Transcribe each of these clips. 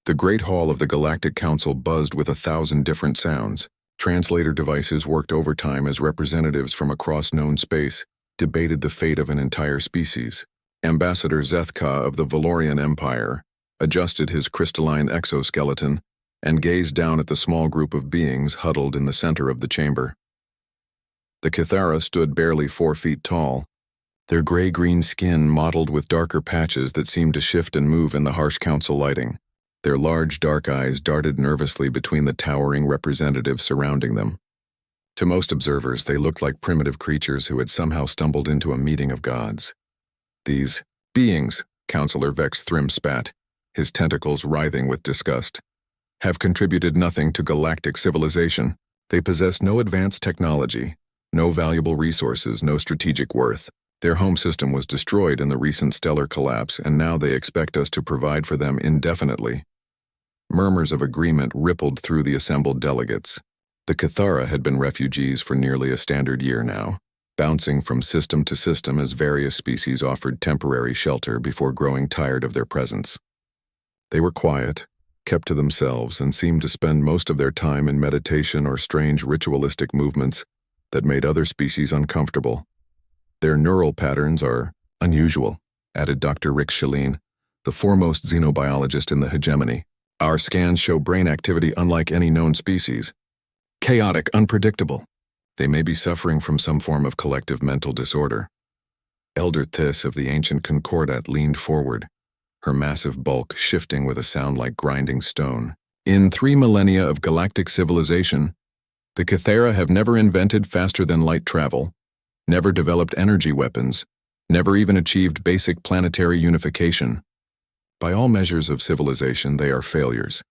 The Great Hall of the Galactic Council buzzed with 1,000 different sounds. Translator devices worked overtime as representatives from across known space debated the fate of an entire species. Ambassador Zethka of the Valorian Empire adjusted his crystalline exoskeleton and gazed down at the small group of beings huddled in the center of the chamber. The Kithara stood barely 4 feet tall, their gray-green skin mottled with darker patches that seemed to shift and move in the harsh council lighting. Their large dark eyes darted nervously between the towering representatives surrounding them. To most observers, they looked like primitive creatures who had somehow stumbled into a meeting of gods. These beings, Counselor Vex Thrym spat, his tentacles writhing with disgust, have contributed nothing to galactic civilization. They possess no advanced technology, no valuable resources, no strategic worth. Their home system was destroyed in the recent stellar collapse, and now they expect us to provide for them indefinitely. Murmurs of agreement rippled through the assembled delegates. The Kithara had been refugees for nearly a standard year now, bouncing from system to system as various species offered temporary shelter before growing tired of their presence. They were quiet, kept to themselves, and seemed to spend most of their time in meditation or strange ritualistic movements that made other species uncomfortable. Their neural patterns are unusual, added Dr. Rick Shalene, the foremost xenobiologist in the hegemony. Our scans show brain activity unlike any known species. Chaotic, unpredictable. They may be suffering from some form of collective mental disorder. Elder Thys of the ancient Concordat leaned forward, her massive bulk shifting with a sound like grinding stone. In 3 millennia of galactic civilization, the Kithara have never invented faster-than-light travel, never developed energy weapons, never even achieved basic planetary unification. By all measures of civilization, they are failures.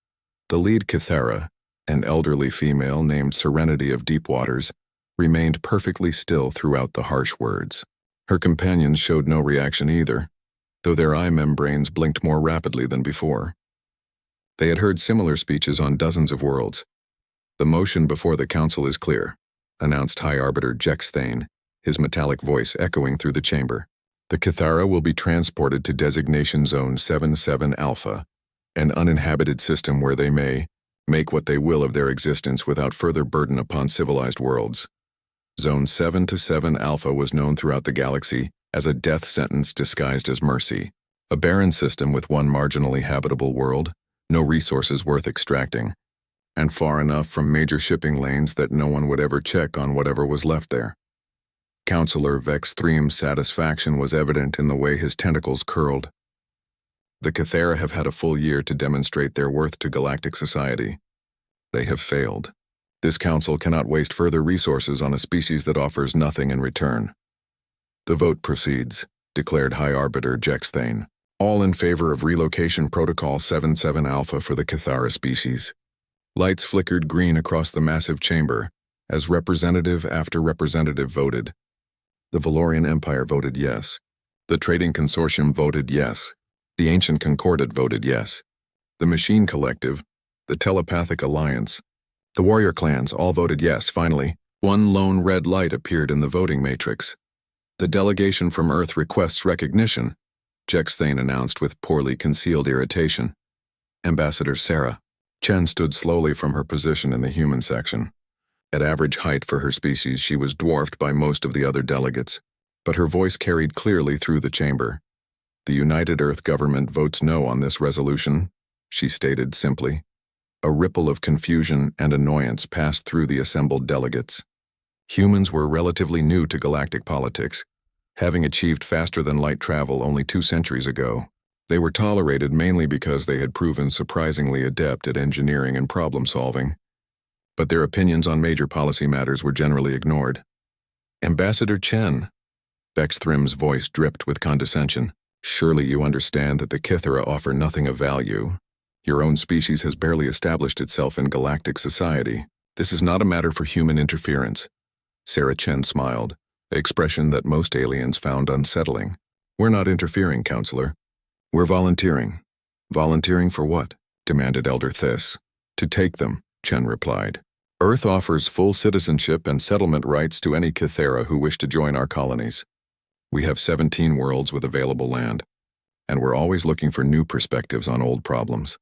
The lead Kithara, an elderly female named Serenity of Deep Waters, remained perfectly still throughout the harsh words. Her companions showed no reaction either, though their eye membranes blinked more rapidly than before. They had heard similar speeches on dozens of worlds. The motion before the council is clear, announced High Arbiter Jex Thane, his metallic voice echoing through the chamber. The Kithara will be transported to Designation Zone 77 Alpha, an uninhabited system where they may make what they will of their existence without further burden upon civilized worlds. Zone 7 to 7 Alpha was known throughout the galaxy as a death sentence disguised as mercy, a barren system with one marginally habitable world, no resources worth extracting, and far enough from major shipping lanes that no one would ever check on whatever was left there. Counselor Vex Thrym's satisfaction was evident in the way his tentacles curled. The Kithara have had a full year to demonstrate their worth to galactic society. They have failed. This council cannot waste further resources on a species that offers nothing in return. The vote proceeds, declared High Arbiter Jex Thane. All in favor of Relocation Protocol 77 Alpha for the Kithara species. Lights flickered green across the massive chamber as representative after representative voted. The Valorian Empire voted yes. The Trading Consortium voted yes. The Ancient Concordat voted yes. The Machine Collective, the Telepathic Alliance, the Warrior Clans all voted yes. Finally, one lone red light appeared in the voting matrix. The delegation from Earth requests recognition, Jex Thane announced with poorly concealed irritation. Ambassador Sarah. Chen stood slowly from her position in the human section. At average height for her species, she was dwarfed by most of the other delegates, but her voice carried clearly through the chamber. The United Earth government votes no on this resolution, she stated simply. A ripple of confusion and annoyance passed through the assembled delegates. Humans were relatively new to galactic politics, having achieved faster-than-light travel only 2 centuries ago. They were tolerated mainly because they had proven surprisingly adept at engineering and problem-solving, but their opinions on major policy matters were generally ignored. Ambassador Chen, Vex Thrym's voice dripped with condescension. Surely you understand that the Kithara offer nothing of value. Your own species has barely established itself in galactic society. This is not a matter for human interference. Sarah Chen smiled, an expression that most aliens found unsettling. We're not interfering, Counselor. We're volunteering. Volunteering for what? Demanded Elder Thys. To take them, Chen replied. Earth offers full citizenship and settlement rights to any Kithara who wish to join our colonies. We have 17 worlds with available land, and we're always looking for new perspectives on old problems.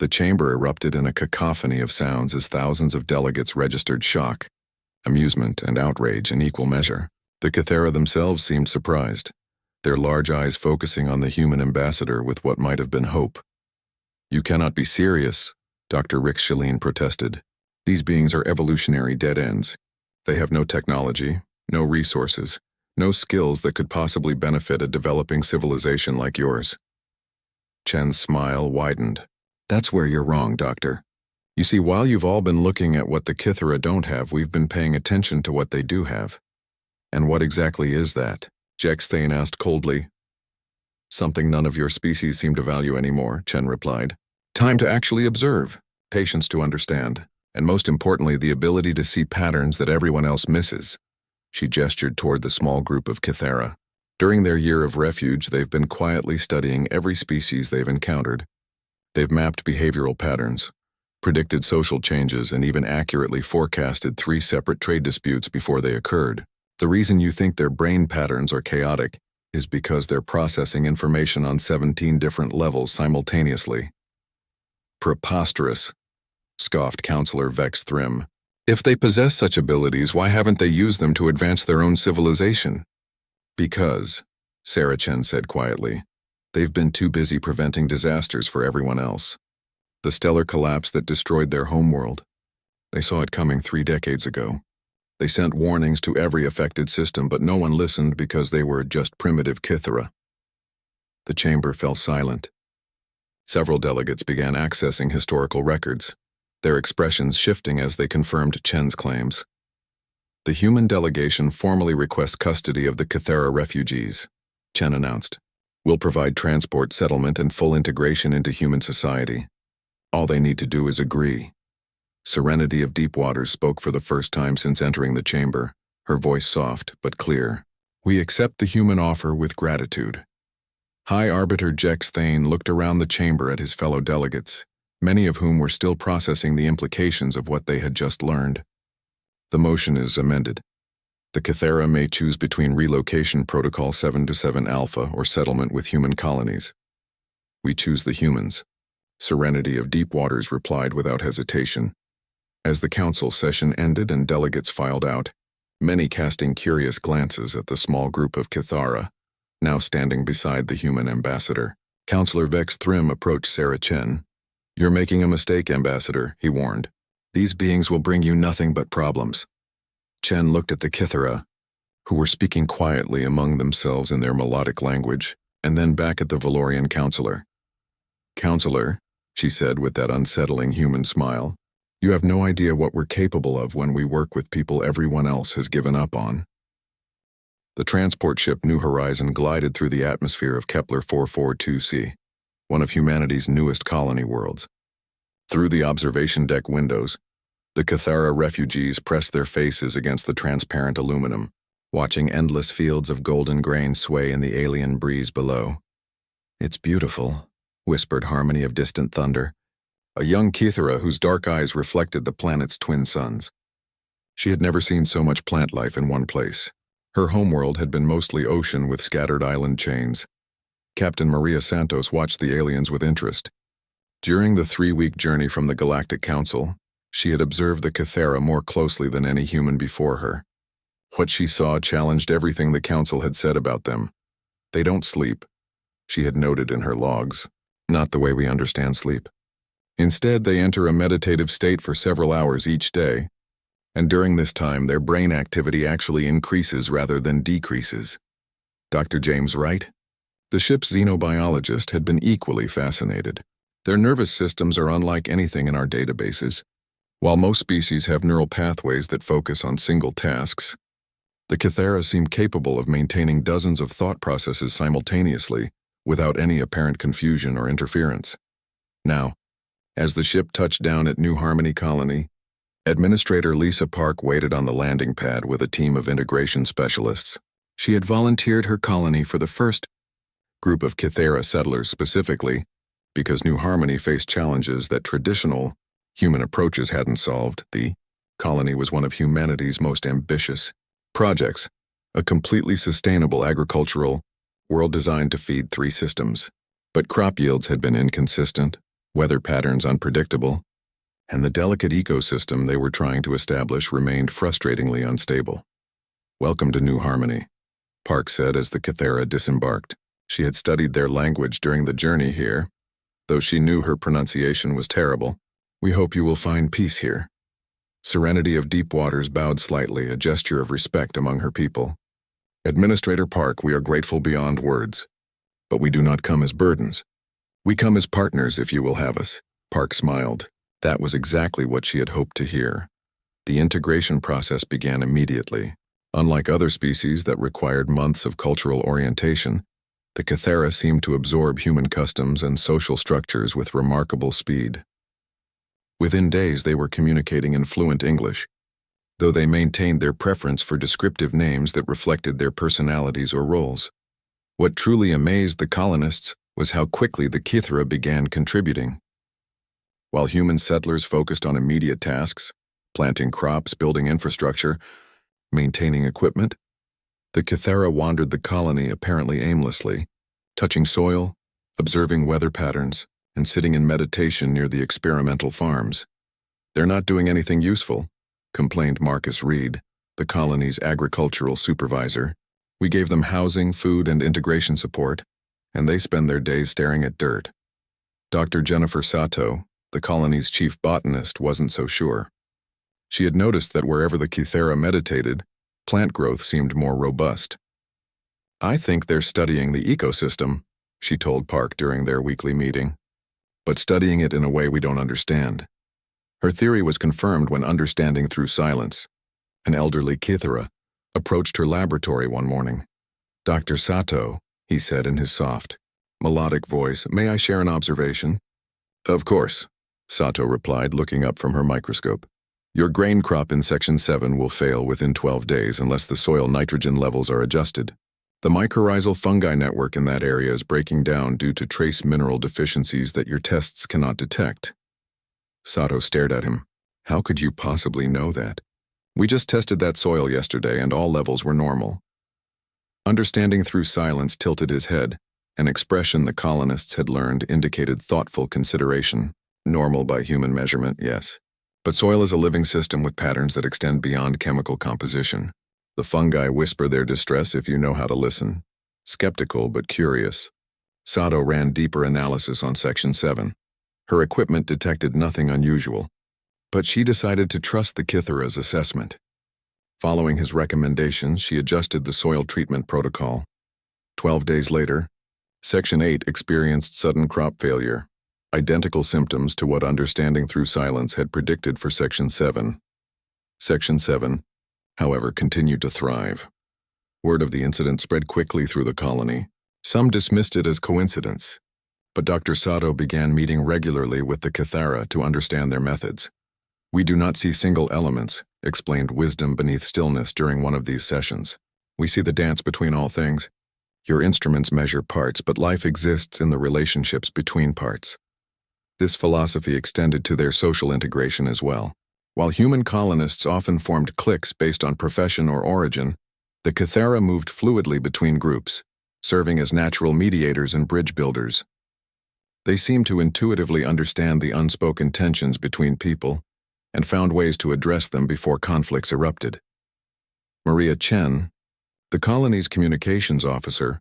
The chamber erupted in a cacophony of sounds as thousands of delegates registered shock, amusement, and outrage in equal measure. The Kythera themselves seemed surprised, their large eyes focusing on the human ambassador with what might have been hope. "You cannot be serious," Dr. Rick Shalene protested. "These beings are evolutionary dead ends. They have no technology, no resources, no skills that could possibly benefit a developing civilization like yours." Chen's smile widened. "That's where you're wrong, Doctor. You see, while you've all been looking at what the Kythera don't have, we've been paying attention to what they do have." "And what exactly is that?" Jex Thane asked coldly. "Something none of your species seem to value anymore," Chen replied. "Time to actually observe, patience to understand, and most importantly, the ability to see patterns that everyone else misses." She gestured toward the small group of Kythera. During their year of refuge, they've been quietly studying every species they've encountered. They've mapped behavioral patterns, predicted social changes, and even accurately forecasted 3 separate trade disputes before they occurred. The reason you think their brain patterns are chaotic is because they're processing information on 17 different levels simultaneously. "Preposterous," scoffed Counselor Vex Thrym. "If they possess such abilities, why haven't they used them to advance their own civilization?" "Because," Sarah Chen said quietly, "they've been too busy preventing disasters for everyone else. The stellar collapse that destroyed their homeworld, they saw it coming 3 decades ago. They sent warnings to every affected system, but no one listened because they were just primitive Kythera." The chamber fell silent. Several delegates began accessing historical records, their expressions shifting as they confirmed Chen's claims. "The human delegation formally requests custody of the Kythera refugees," Chen announced. "We'll provide transport, settlement, and full integration into human society. All they need to do is agree." Serenity of Deepwaters spoke for the first time since entering the chamber, her voice soft but clear. "We accept the human offer with gratitude." High Arbiter Jex Thane looked around the chamber at his fellow delegates, many of whom were still processing the implications of what they had just learned. "The motion is amended. The Kythera may choose between Relocation Protocol 7-7 Alpha or settlement with human colonies. We choose the humans," Serenity of Deepwaters replied without hesitation. As the council session ended and delegates filed out, many casting curious glances at the small group of Kythera, now standing beside the human ambassador, Counselor Vex Thrym approached Sarah Chen. "You're making a mistake, Ambassador," he warned. "These beings will bring you nothing but problems." Chen looked at the Kythera, who were speaking quietly among themselves in their melodic language, and then back at the Valorian counselor. "Counselor," she said with that unsettling human smile, "you have no idea what we're capable of when we work with people everyone else has given up on." The transport ship New Horizon glided through the atmosphere of Kepler 442c, one of humanity's newest colony worlds. Through the observation deck windows, the Kythera refugees pressed their faces against the transparent aluminum, watching endless fields of golden grain sway in the alien breeze below. "It's beautiful," whispered Harmony of Distant Thunder, a young Kythera whose dark eyes reflected the planet's twin suns. She had never seen so much plant life in one place. Her homeworld had been mostly ocean with scattered island chains. Captain Maria Santos watched the aliens with interest. During the 3-week journey from the Galactic Council, she had observed the Kythera more closely than any human before her. What she saw challenged everything the Council had said about them. "They don't sleep," she had noted in her logs. "Not the way we understand sleep. Instead, they enter a meditative state for several hours each day, and during this time their brain activity actually increases rather than decreases." Dr. James Wright, the ship's xenobiologist, had been equally fascinated. "Their nervous systems are unlike anything in our databases. While most species have neural pathways that focus on single tasks, the Kythera seem capable of maintaining dozens of thought processes simultaneously without any apparent confusion or interference." Now, as the ship touched down at New Harmony Colony, Administrator Lisa Park waited on the landing pad with a team of integration specialists. She had volunteered her colony for the first group of Kythera settlers specifically because New Harmony faced challenges that traditional human approaches hadn't solved. The colony was one of humanity's most ambitious projects, a completely sustainable agricultural world designed to feed 3 systems. But crop yields had been inconsistent, weather patterns unpredictable, and the delicate ecosystem they were trying to establish remained frustratingly unstable. "Welcome to New Harmony," Park said as the Kythera disembarked. She had studied their language during the journey here, though she knew her pronunciation was terrible. "We hope you will find peace here." Serenity of Deep Waters bowed slightly, a gesture of respect among her people. "Administrator Park, we are grateful beyond words. But we do not come as burdens. We come as partners if you will have us." Park smiled. That was exactly what she had hoped to hear. The integration process began immediately. Unlike other species that required months of cultural orientation, the Kythera seemed to absorb human customs and social structures with remarkable speed. Within days they were communicating in fluent English, though they maintained their preference for descriptive names that reflected their personalities or roles. What truly amazed the colonists was how quickly the Kythera began contributing. While human settlers focused on immediate tasks, planting crops, building infrastructure, maintaining equipment, the Kythera wandered the colony apparently aimlessly, touching soil, observing weather patterns, and sitting in meditation near the experimental farms. "They're not doing anything useful," complained Marcus Reed, the colony's agricultural supervisor. "We gave them housing, food, and integration support, and they spend their days staring at dirt." Dr. Jennifer Sato, the colony's chief botanist, wasn't so sure. She had noticed that wherever the Kythera meditated, plant growth seemed more robust. "I think they're studying the ecosystem," she told Park during their weekly meeting, "but studying it in a way we don't understand." Her theory was confirmed when understanding through silence. An elderly Kythera approached her laboratory one morning. "Dr. Sato," he said in his soft, melodic voice, "may I share an observation?" "Of course," Sato replied, looking up from her microscope. "Your grain crop in Section 7 will fail within 12 days unless the soil nitrogen levels are adjusted. The mycorrhizal fungi network in that area is breaking down due to trace mineral deficiencies that your tests cannot detect." Sato stared at him. "How could you possibly know that? We just tested that soil yesterday and all levels were normal." Understanding through silence tilted his head, an expression the colonists had learned indicated thoughtful consideration. "Normal by human measurement, yes. But soil is a living system with patterns that extend beyond chemical composition. The fungi whisper their distress if you know how to listen." Skeptical but curious, Sato ran deeper analysis on Section 7. Her equipment detected nothing unusual, but she decided to trust the Kythera's assessment. Following his recommendations, she adjusted the soil treatment protocol. 12 days later, Section 8 experienced sudden crop failure, identical symptoms to what understanding through silence had predicted for Section 7. Section 7, however, continued to thrive. Word of the incident spread quickly through the colony. Some dismissed it as coincidence, but Dr. Sato began meeting regularly with the Kythera to understand their methods. "We do not see single elements," explained Wisdom Beneath Stillness during one of these sessions. "We see the dance between all things. Your instruments measure parts, but life exists in the relationships between parts." This philosophy extended to their social integration as well. While human colonists often formed cliques based on profession or origin, the Kythera moved fluidly between groups, serving as natural mediators and bridge builders. They seemed to intuitively understand the unspoken tensions between people and found ways to address them before conflicts erupted. Maria Chen, the colony's communications officer,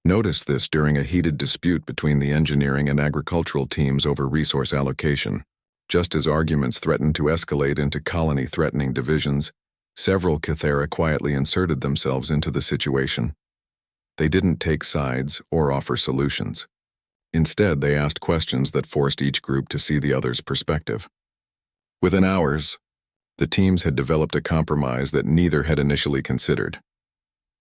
noticed this during a heated dispute between the engineering and agricultural teams over resource allocation. Just as arguments threatened to escalate into colony-threatening divisions, several Kythera quietly inserted themselves into the situation. They didn't take sides or offer solutions. Instead, they asked questions that forced each group to see the other's perspective. Within hours, the teams had developed a compromise that neither had initially considered.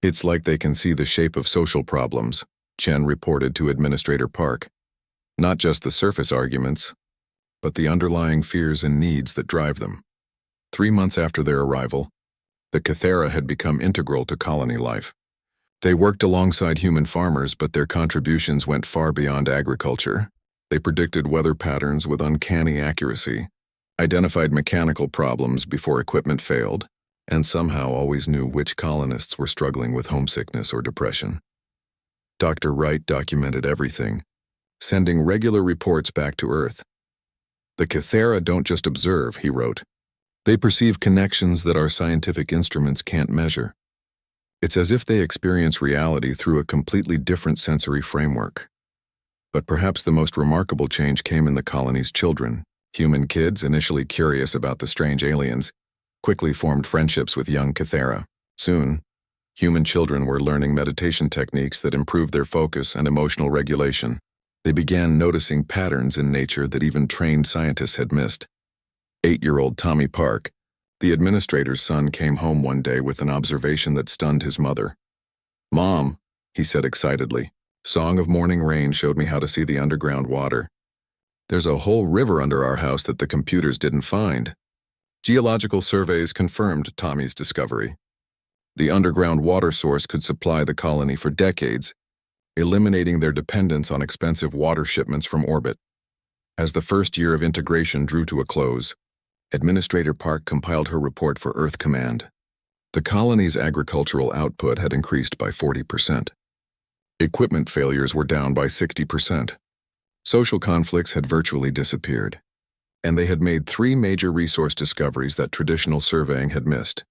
"It's like they can see the shape of social problems," Chen reported to Administrator Park. "Not just the surface arguments, but the underlying fears and needs that drive them." 3 months after their arrival, the Kythera had become integral to colony life. They worked alongside human farmers, but their contributions went far beyond agriculture. They predicted weather patterns with uncanny accuracy, identified mechanical problems before equipment failed, and somehow always knew which colonists were struggling with homesickness or depression. Dr. Wright documented everything, sending regular reports back to Earth. "The Kythera don't just observe," he wrote. "They perceive connections that our scientific instruments can't measure. It's as if they experience reality through a completely different sensory framework." But perhaps the most remarkable change came in the colony's children. Human kids, initially curious about the strange aliens, quickly formed friendships with young Kythera. Soon, human children were learning meditation techniques that improved their focus and emotional regulation. They began noticing patterns in nature that even trained scientists had missed. 8-year-old Tommy Park, the administrator's son, came home one day with an observation that stunned his mother. "Mom," he said excitedly, "Song of Morning Rain showed me how to see the underground water. There's a whole river under our house that the computers didn't find." Geological surveys confirmed Tommy's discovery. The underground water source could supply the colony for decades, eliminating their dependence on expensive water shipments from orbit. As the first year of integration drew to a close, Administrator Park compiled her report for Earth Command. The colony's agricultural output had increased by 40%. Equipment failures were down by 60%. Social conflicts had virtually disappeared. And they had made 3 major resource discoveries that traditional surveying had missed.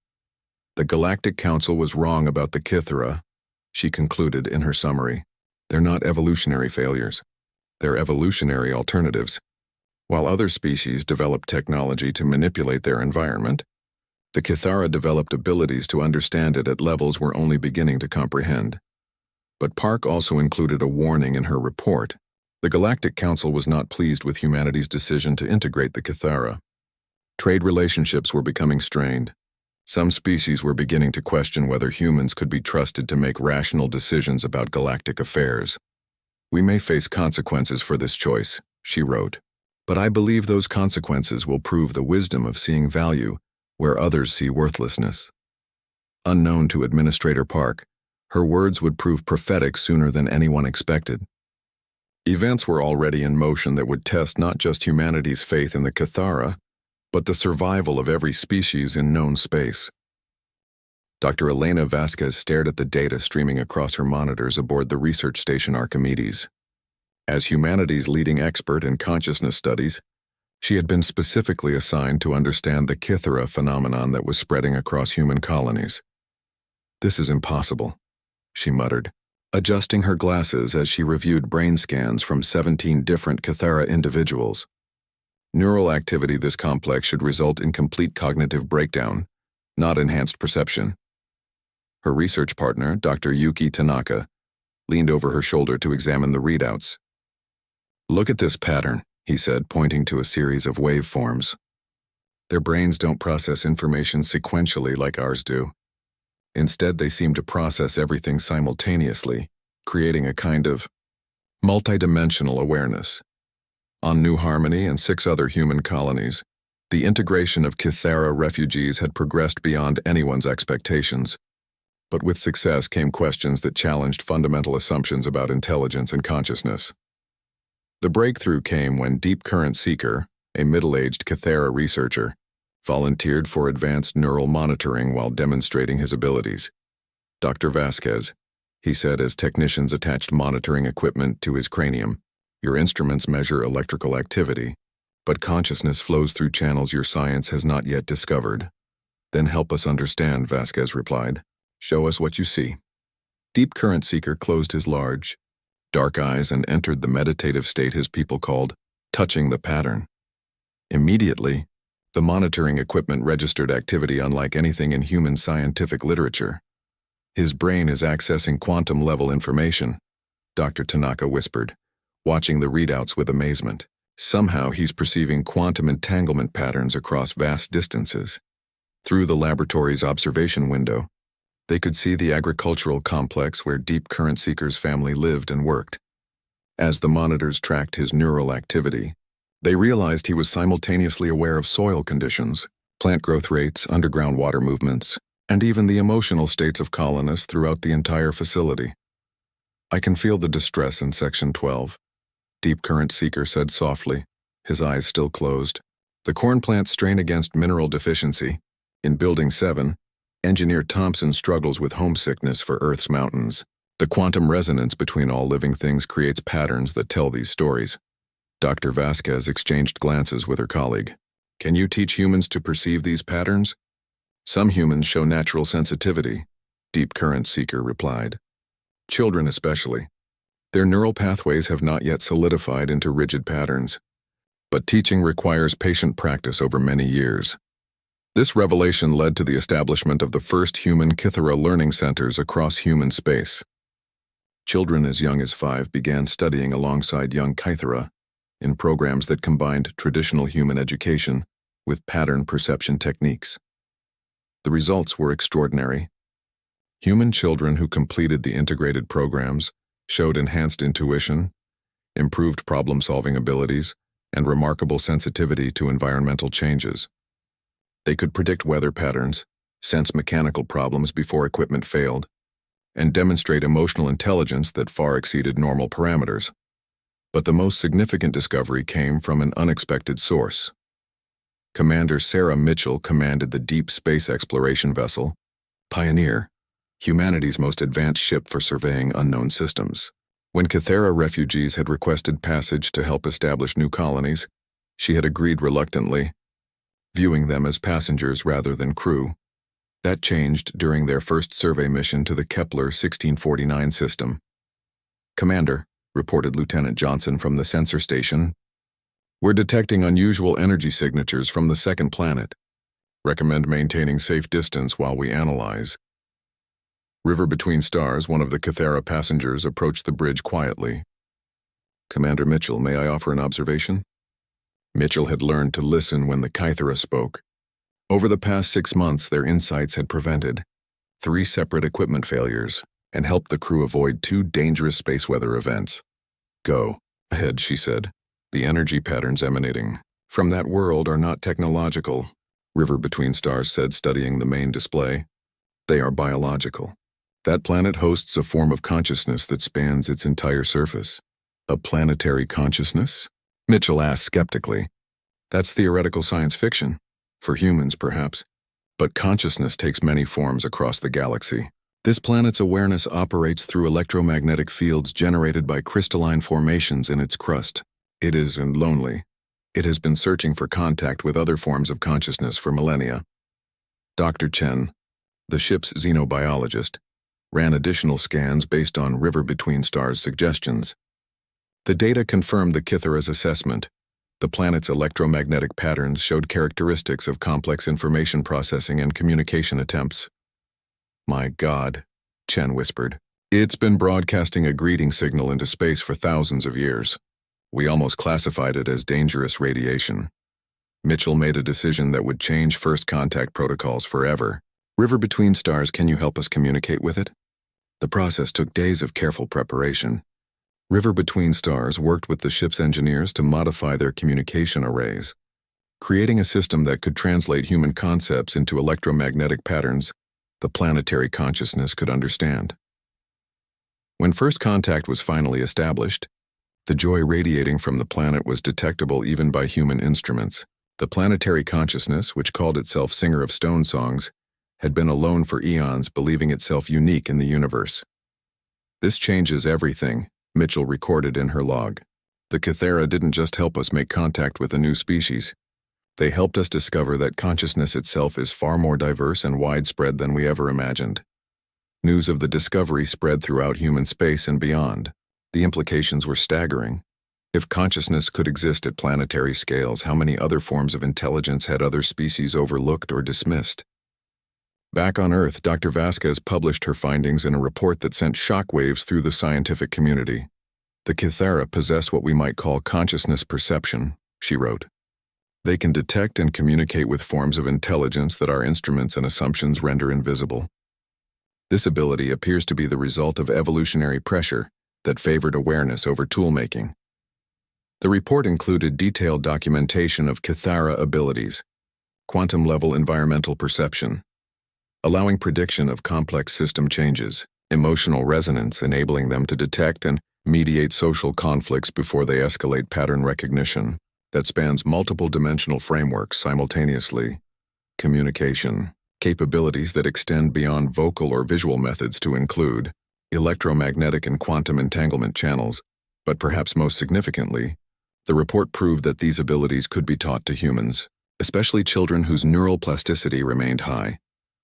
"The Galactic Council was wrong about the Kythera," she concluded in her summary. "They're not evolutionary failures. They're evolutionary alternatives. While other species developed technology to manipulate their environment, the Kythera developed abilities to understand it at levels we're only beginning to comprehend." But Park also included a warning in her report. The Galactic Council was not pleased with humanity's decision to integrate the Kythera. Trade relationships were becoming strained. Some species were beginning to question whether humans could be trusted to make rational decisions about galactic affairs. "We may face consequences for this choice," she wrote, "but I believe those consequences will prove the wisdom of seeing value where others see worthlessness." Unknown to Administrator Park, her words would prove prophetic sooner than anyone expected. Events were already in motion that would test not just humanity's faith in the Kythera, but the survival of every species in known space. Dr. Elena Vasquez stared at the data streaming across her monitors aboard the research station Archimedes. As humanity's leading expert in consciousness studies, she had been specifically assigned to understand the Kythera phenomenon that was spreading across human colonies. "This is impossible," she muttered, adjusting her glasses as she reviewed brain scans from 17 different Kythera individuals. Neural activity this complex should result in complete cognitive breakdown, not enhanced perception. Her research partner, Dr. Yuki Tanaka, leaned over her shoulder to examine the readouts. "Look at this pattern," he said, pointing to a series of waveforms. "Their brains don't process information sequentially like ours do. Instead, they seem to process everything simultaneously, creating a kind of multidimensional awareness." On New Harmony and 6 other human colonies, the integration of Kythera refugees had progressed beyond anyone's expectations. But with success came questions that challenged fundamental assumptions about intelligence and consciousness. The breakthrough came when Deep Current Seeker, a middle-aged Kythera researcher, volunteered for advanced neural monitoring while demonstrating his abilities. "Dr. Vasquez," he said as technicians attached monitoring equipment to his cranium, "your instruments measure electrical activity, but consciousness flows through channels your science has not yet discovered." "Then help us understand," Vasquez replied. "Show us what you see." Deep Current Seeker closed his large, dark eyes and entered the meditative state his people called touching the pattern. Immediately, the monitoring equipment registered activity unlike anything in human scientific literature. "His brain is accessing quantum-level information," Dr. Tanaka whispered, watching the readouts with amazement. "Somehow he's perceiving quantum entanglement patterns across vast distances." Through the laboratory's observation window, they could see the agricultural complex where Deep Current Seeker's family lived and worked. As the monitors tracked his neural activity, they realized he was simultaneously aware of soil conditions, plant growth rates, underground water movements, and even the emotional states of colonists throughout the entire facility. "I can feel the distress in Section 12, Deep Current Seeker said softly, his eyes still closed. "The corn plants strain against mineral deficiency. In Building 7, Engineer Thompson struggles with homesickness for Earth's mountains. The quantum resonance between all living things creates patterns that tell these stories. Dr. Vasquez exchanged glances with her colleague. Can you teach humans to perceive these patterns? Some humans show natural sensitivity, Deep Current Seeker replied. Children especially. Their neural pathways have not yet solidified into rigid patterns. But teaching requires patient practice over many years. This revelation led to the establishment of the first human Kythera learning centers across human space. Children as young as 5 began studying alongside young Kythera in programs that combined traditional human education with pattern perception techniques. The results were extraordinary. Human children who completed the integrated programs showed enhanced intuition, improved problem-solving abilities, and remarkable sensitivity to environmental changes. They could predict weather patterns, sense mechanical problems before equipment failed, and demonstrate emotional intelligence that far exceeded normal parameters. But the most significant discovery came from an unexpected source. Commander Sarah Mitchell commanded the deep space exploration vessel, Pioneer, humanity's most advanced ship for surveying unknown systems. When Kythera refugees had requested passage to help establish new colonies, she had agreed reluctantly, viewing them as passengers rather than crew. That changed during their first survey mission to the Kepler 1649 system. Commander, reported Lieutenant Johnson from the sensor station, we're detecting unusual energy signatures from the second planet. Recommend maintaining safe distance while we analyze. River Between Stars, one of the Kythera passengers, approached the bridge quietly. Commander Mitchell, may I offer an observation? Mitchell had learned to listen when the Kythera spoke. Over the past 6 months, their insights had prevented 3 separate equipment failures and helped the crew avoid 2 dangerous space weather events. Go ahead, she said. The energy patterns emanating from that world are not technological, River Between Stars said, studying the main display. They are biological. That planet hosts a form of consciousness that spans its entire surface. A planetary consciousness? Mitchell asked skeptically. That's theoretical science fiction. For humans, perhaps. But consciousness takes many forms across the galaxy. This planet's awareness operates through electromagnetic fields generated by crystalline formations in its crust. It is lonely. It has been searching for contact with other forms of consciousness for millennia. Dr. Chen, the ship's xenobiologist, ran additional scans based on River Between Stars suggestions. The data confirmed the Kythera's assessment. The planet's electromagnetic patterns showed characteristics of complex information processing and communication attempts. My God, Chen whispered. It's been broadcasting a greeting signal into space for thousands of years. We almost classified it as dangerous radiation. Mitchell made a decision that would change first contact protocols forever. River Between Stars, can you help us communicate with it? The process took days of careful preparation. River Between Stars worked with the ship's engineers to modify their communication arrays, creating a system that could translate human concepts into electromagnetic patterns the planetary consciousness could understand. When first contact was finally established, the joy radiating from the planet was detectable even by human instruments. The planetary consciousness, which called itself Singer of Stone Songs, had been alone for eons, believing itself unique in the universe. This changes everything, Mitchell recorded in her log. The Kythera didn't just help us make contact with a new species. They helped us discover that consciousness itself is far more diverse and widespread than we ever imagined. News of the discovery spread throughout human space and beyond. The implications were staggering. If consciousness could exist at planetary scales, how many other forms of intelligence had other species overlooked or dismissed? Back on Earth, Dr. Vasquez published her findings in a report that sent shockwaves through the scientific community. The Kythera possess what we might call consciousness perception, she wrote. They can detect and communicate with forms of intelligence that our instruments and assumptions render invisible. This ability appears to be the result of evolutionary pressure that favored awareness over tool-making. The report included detailed documentation of Kythera abilities, quantum-level environmental perception, allowing prediction of complex system changes, emotional resonance enabling them to detect and mediate social conflicts before they escalate, pattern recognition that spans multiple dimensional frameworks simultaneously, communication, capabilities that extend beyond vocal or visual methods to include electromagnetic and quantum entanglement channels, but perhaps most significantly, the report proved that these abilities could be taught to humans, especially children whose neural plasticity remained high.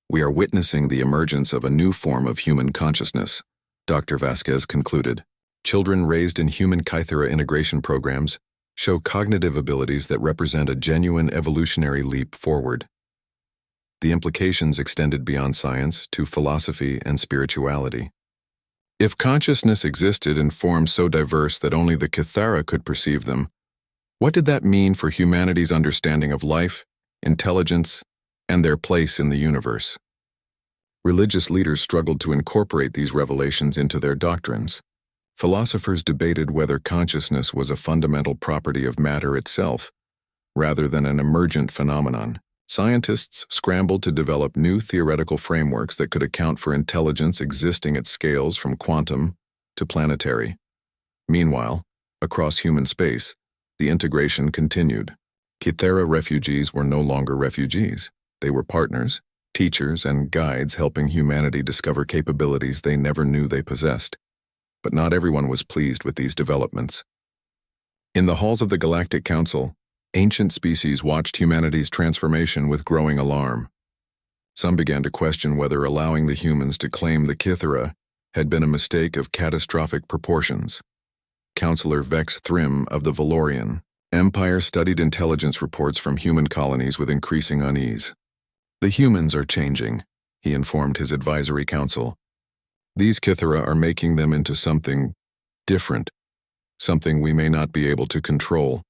We are witnessing the emergence of a new form of human consciousness, Dr. Vasquez concluded. Children raised in human Kythera integration programs show cognitive abilities that represent a genuine evolutionary leap forward. The implications extended beyond science to philosophy and spirituality. If consciousness existed in forms so diverse that only the Kythera could perceive them, what did that mean for humanity's understanding of life, intelligence, and their place in the universe? Religious leaders struggled to incorporate these revelations into their doctrines. Philosophers debated whether consciousness was a fundamental property of matter itself, rather than an emergent phenomenon. Scientists scrambled to develop new theoretical frameworks that could account for intelligence existing at scales from quantum to planetary. Meanwhile, across human space, the integration continued. Kythera refugees were no longer refugees. They were partners, teachers, and guides helping humanity discover capabilities they never knew they possessed. But not everyone was pleased with these developments. In the halls of the Galactic Council, ancient species watched humanity's transformation with growing alarm. Some began to question whether allowing the humans to claim the Kythera had been a mistake of catastrophic proportions. Counselor Vex Thrym of the Valorian Empire studied intelligence reports from human colonies with increasing unease. The humans are changing, he informed his advisory council. These Kythera are making them into something different, something we may not be able to control.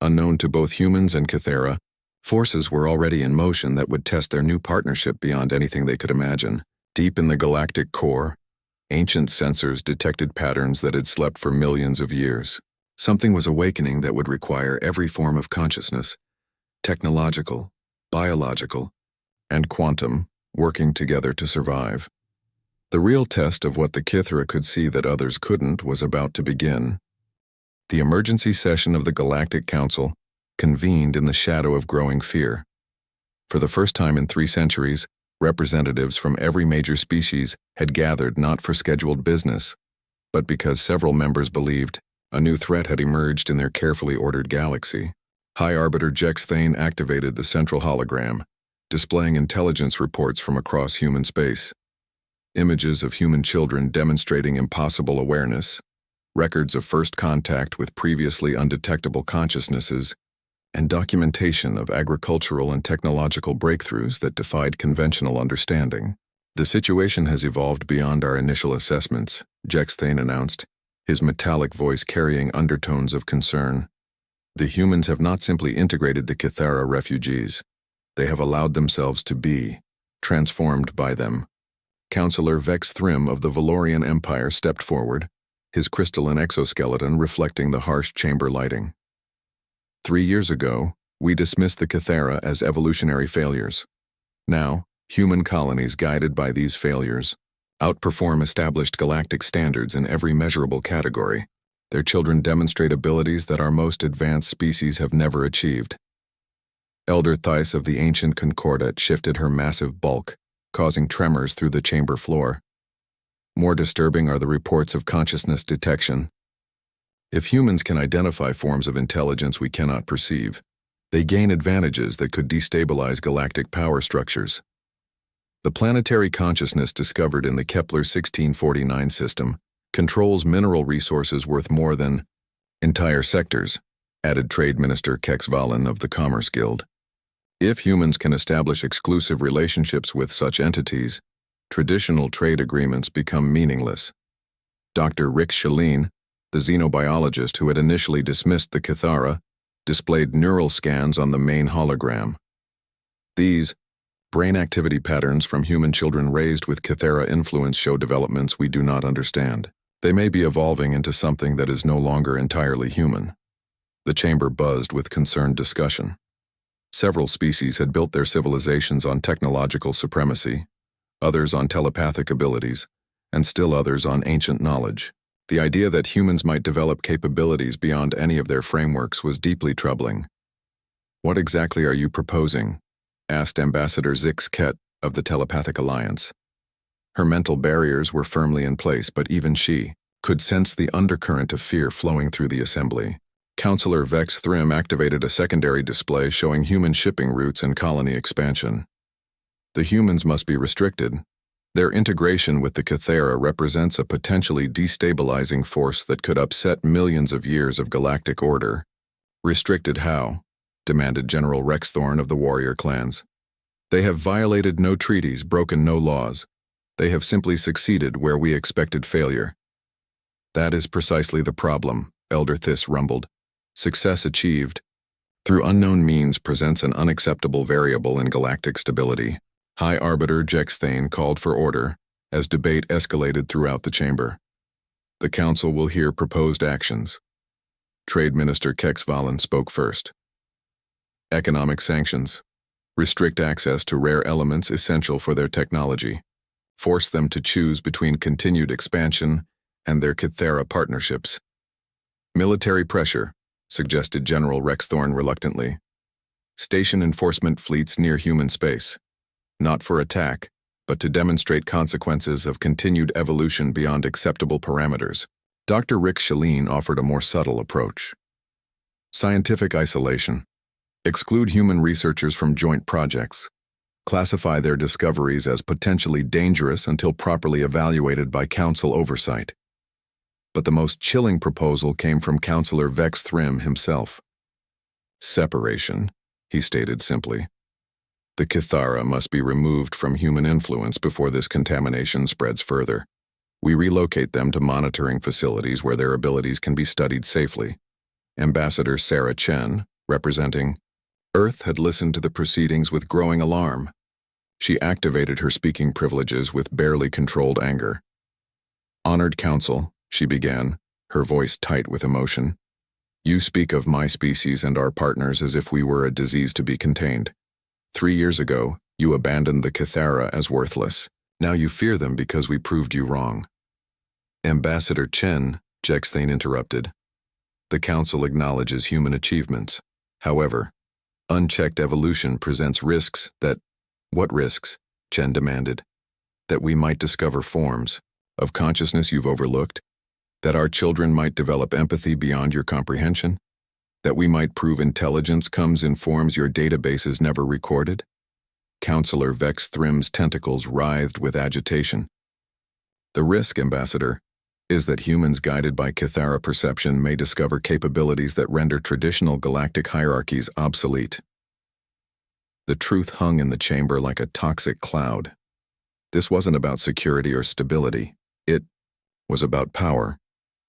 Unknown to both humans and Kythera, forces were already in motion that would test their new partnership beyond anything they could imagine. Deep in the galactic core, ancient sensors detected patterns that had slept for millions of years. Something was awakening that would require every form of consciousness, technological, biological, and quantum, working together to survive. The real test of what the Kythera could see that others couldn't was about to begin. The emergency session of the Galactic Council convened in the shadow of growing fear. For the first time in 3 centuries, representatives from every major species had gathered not for scheduled business, but because several members believed a new threat had emerged in their carefully ordered galaxy. High Arbiter Jex Thane activated the central hologram, displaying intelligence reports from across human space. Images of human children demonstrating impossible awareness, records of first contact with previously undetectable consciousnesses, and documentation of agricultural and technological breakthroughs that defied conventional understanding. The situation has evolved beyond our initial assessments, Jex Thane announced, his metallic voice carrying undertones of concern. The humans have not simply integrated the Kythera refugees. They have allowed themselves to be transformed by them. Counselor Vex Thrym of the Valorian Empire stepped forward, his crystalline exoskeleton reflecting the harsh chamber lighting. 3 years ago, we dismissed the Kythera as evolutionary failures. Now, human colonies guided by these failures outperform established galactic standards in every measurable category. Their children demonstrate abilities that our most advanced species have never achieved. Elder Thais of the ancient Concordat shifted her massive bulk, causing tremors through the chamber floor. More disturbing are the reports of consciousness detection. If humans can identify forms of intelligence we cannot perceive, they gain advantages that could destabilize galactic power structures. The planetary consciousness discovered in the Kepler 1649 system controls mineral resources worth more than entire sectors, added Trade Minister Kex Valen of the Commerce Guild. If humans can establish exclusive relationships with such entities, traditional trade agreements become meaningless. Dr. Rick Shaleen, the xenobiologist who had initially dismissed the Kythera, displayed neural scans on the main hologram. These brain activity patterns from human children raised with Kythera influence show developments we do not understand. They may be evolving into something that is no longer entirely human. The chamber buzzed with concerned discussion. Several species had built their civilizations on technological supremacy, others on telepathic abilities, and still others on ancient knowledge. The idea that humans might develop capabilities beyond any of their frameworks was deeply troubling. "What exactly are you proposing?" asked Ambassador Zix Ket of the Telepathic Alliance. Her mental barriers were firmly in place, but even she could sense the undercurrent of fear flowing through the assembly. Counselor Vex Thrym activated a secondary display showing human shipping routes and colony expansion. The humans must be restricted. Their integration with the Kythera represents a potentially destabilizing force that could upset millions of years of galactic order. Restricted how? Demanded General Rex Thorn of the warrior clans. They have violated no treaties, broken no laws. They have simply succeeded where we expected failure. That is precisely the problem, Elder Thys rumbled. Success achieved through unknown means presents an unacceptable variable in galactic stability. High Arbiter Jex Thane called for order as debate escalated throughout the chamber. The council will hear proposed actions. Trade Minister Kex Valen spoke first. Economic sanctions. Restrict access to rare elements essential for their technology. Force them to choose between continued expansion and their Kythera partnerships. Military pressure, suggested General Rex Thorn reluctantly. Station enforcement fleets near human space. Not for attack, but to demonstrate consequences of continued evolution beyond acceptable parameters. Dr. Rick Shalene offered a more subtle approach. Scientific isolation. Exclude human researchers from joint projects. Classify their discoveries as potentially dangerous until properly evaluated by council oversight. But the most chilling proposal came from Counselor Vex Thrym himself. Separation, he stated simply. The Kythera must be removed from human influence before this contamination spreads further. We relocate them to monitoring facilities where their abilities can be studied safely. Ambassador Sarah Chen, representing Earth, had listened to the proceedings with growing alarm. She activated her speaking privileges with barely controlled anger. Honored Council, she began, her voice tight with emotion. You speak of my species and our partners as if we were a disease to be contained. 3 years ago, you abandoned the Kythera as worthless. Now you fear them because we proved you wrong. Ambassador Chen, Jex Thane interrupted. The Council acknowledges human achievements. However, unchecked evolution presents risks that— What risks? Chen demanded. That we might discover forms of consciousness you've overlooked? That our children might develop empathy beyond your comprehension? That we might prove intelligence comes in forms your databases never recorded? Counselor Vex Thrym's tentacles writhed with agitation. The risk, Ambassador, is that humans guided by Kythera perception may discover capabilities that render traditional galactic hierarchies obsolete. The truth hung in the chamber like a toxic cloud. This wasn't about security or stability. It was about power,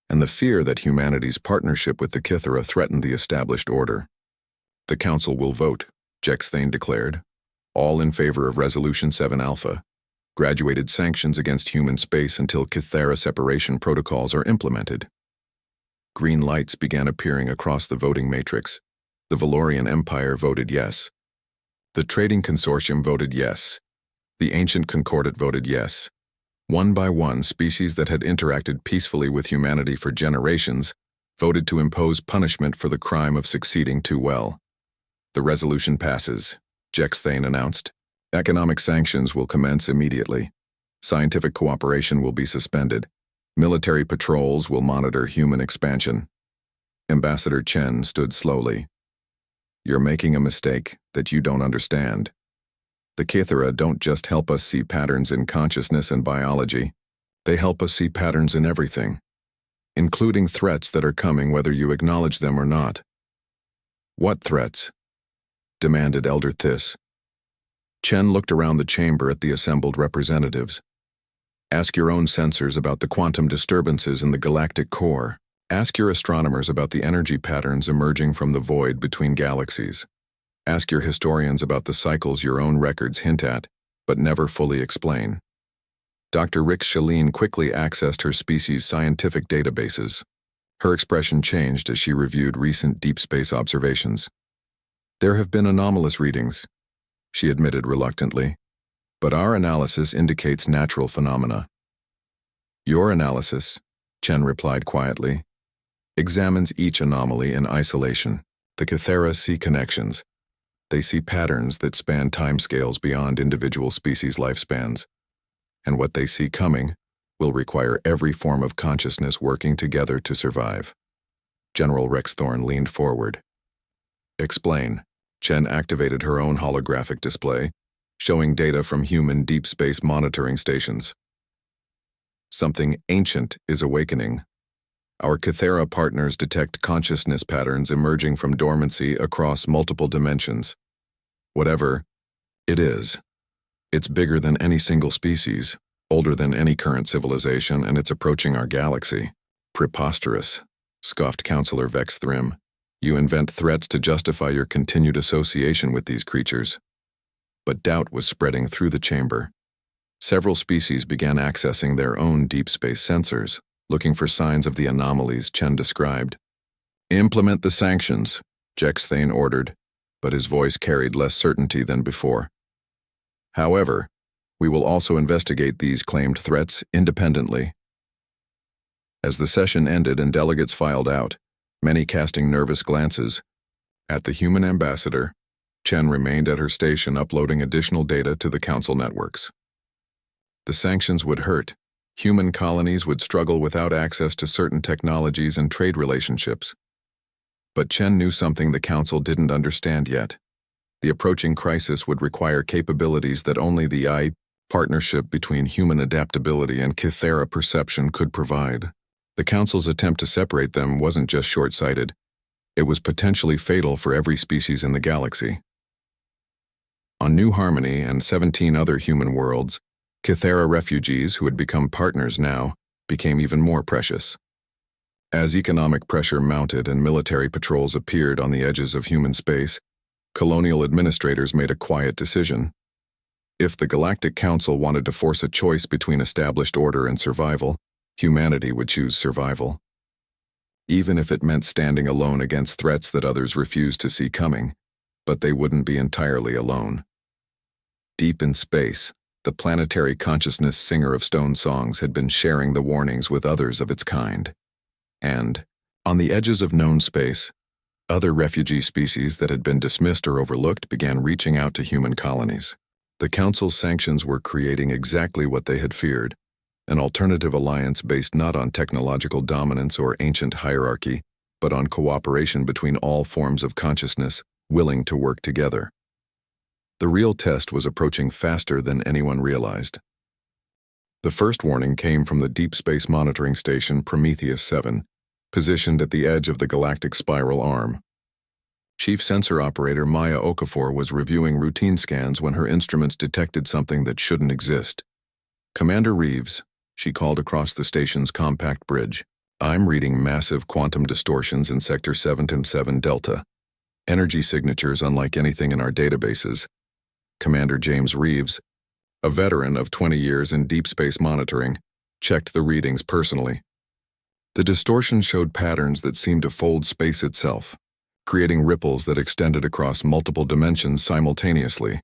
and the fear that humanity's partnership with the Kythera threatened the established order. The Council will vote, Jex Thane declared, all in favor of Resolution 7 Alpha, graduated sanctions against human space until Kythera separation protocols are implemented. Green lights began appearing across the voting matrix. The Valorian Empire voted yes. The Trading Consortium voted yes. The Ancient Concordat voted yes. One by one, species that had interacted peacefully with humanity for generations voted to impose punishment for the crime of succeeding too well. The resolution passes, Jex Thane announced. Economic sanctions will commence immediately. Scientific cooperation will be suspended. Military patrols will monitor human expansion. Ambassador Chen stood slowly. You're making a mistake that you don't understand. The Kythera don't just help us see patterns in consciousness and biology. They help us see patterns in everything, including threats that are coming whether you acknowledge them or not. What threats? Demanded Elder Thys. Chen looked around the chamber at the assembled representatives. Ask your own sensors about the quantum disturbances in the galactic core. Ask your astronomers about the energy patterns emerging from the void between galaxies. Ask your historians about the cycles your own records hint at, but never fully explain. Dr. Rick Shalene quickly accessed her species' scientific databases. Her expression changed as she reviewed recent deep space observations. There have been anomalous readings, she admitted reluctantly, but our analysis indicates natural phenomena. Your analysis, Chen replied quietly, examines each anomaly in isolation. The Kythera see connections. They see patterns that span timescales beyond individual species' lifespans. and what they see coming will require every form of consciousness working together to survive. General Rex Thorne leaned forward. Explain. Chen activated her own holographic display, showing data from human deep space monitoring stations. Something ancient is awakening. Our Kythera partners detect consciousness patterns emerging from dormancy across multiple dimensions. Whatever it is, it's bigger than any single species, older than any current civilization, and it's approaching our galaxy. Preposterous, scoffed Counselor Vex Thrim. You invent threats to justify your continued association with these creatures. But doubt was spreading through the chamber. Several species began accessing their own deep space sensors, looking for signs of the anomalies Chen described. Implement the sanctions, Jex Thane ordered, but his voice carried less certainty than before. However, we will also investigate these claimed threats independently. As the session ended and delegates filed out, many casting nervous glances at the human ambassador, Chen remained at her station uploading additional data to the council networks. The sanctions would hurt. Human colonies would struggle without access to certain technologies and trade relationships. But Chen knew something the council didn't understand yet. The approaching crisis would require capabilities that only the partnership between human adaptability and Kythera perception could provide. The council's attempt to separate them wasn't just short-sighted. It was potentially fatal for every species in the galaxy. On New Harmony and 17 other human worlds, Kythera refugees who had become partners now became even more precious. As economic pressure mounted and military patrols appeared on the edges of human space, colonial administrators made a quiet decision. If the Galactic Council wanted to force a choice between established order and survival, humanity would choose survival. Even if it meant standing alone against threats that others refused to see coming, but they wouldn't be entirely alone. Deep in space, the planetary consciousness singer of stone songs had been sharing the warnings with others of its kind. And, on the edges of known space, other refugee species that had been dismissed or overlooked began reaching out to human colonies. The Council's sanctions were creating exactly what they had feared, an alternative alliance based not on technological dominance or ancient hierarchy, but on cooperation between all forms of consciousness willing to work together. The real test was approaching faster than anyone realized. The first warning came from the Deep Space Monitoring Station Prometheus 7, positioned at the edge of the galactic spiral arm. Chief Sensor Operator Maya Okafor was reviewing routine scans when her instruments detected something that shouldn't exist. Commander Reeves, she called across the station's compact bridge. I'm reading massive quantum distortions in Sector 7-7 Delta. Energy signatures unlike anything in our databases. Commander James Reeves, a veteran of 20 years in deep space monitoring, checked the readings personally. The distortion showed patterns that seemed to fold space itself, creating ripples that extended across multiple dimensions simultaneously.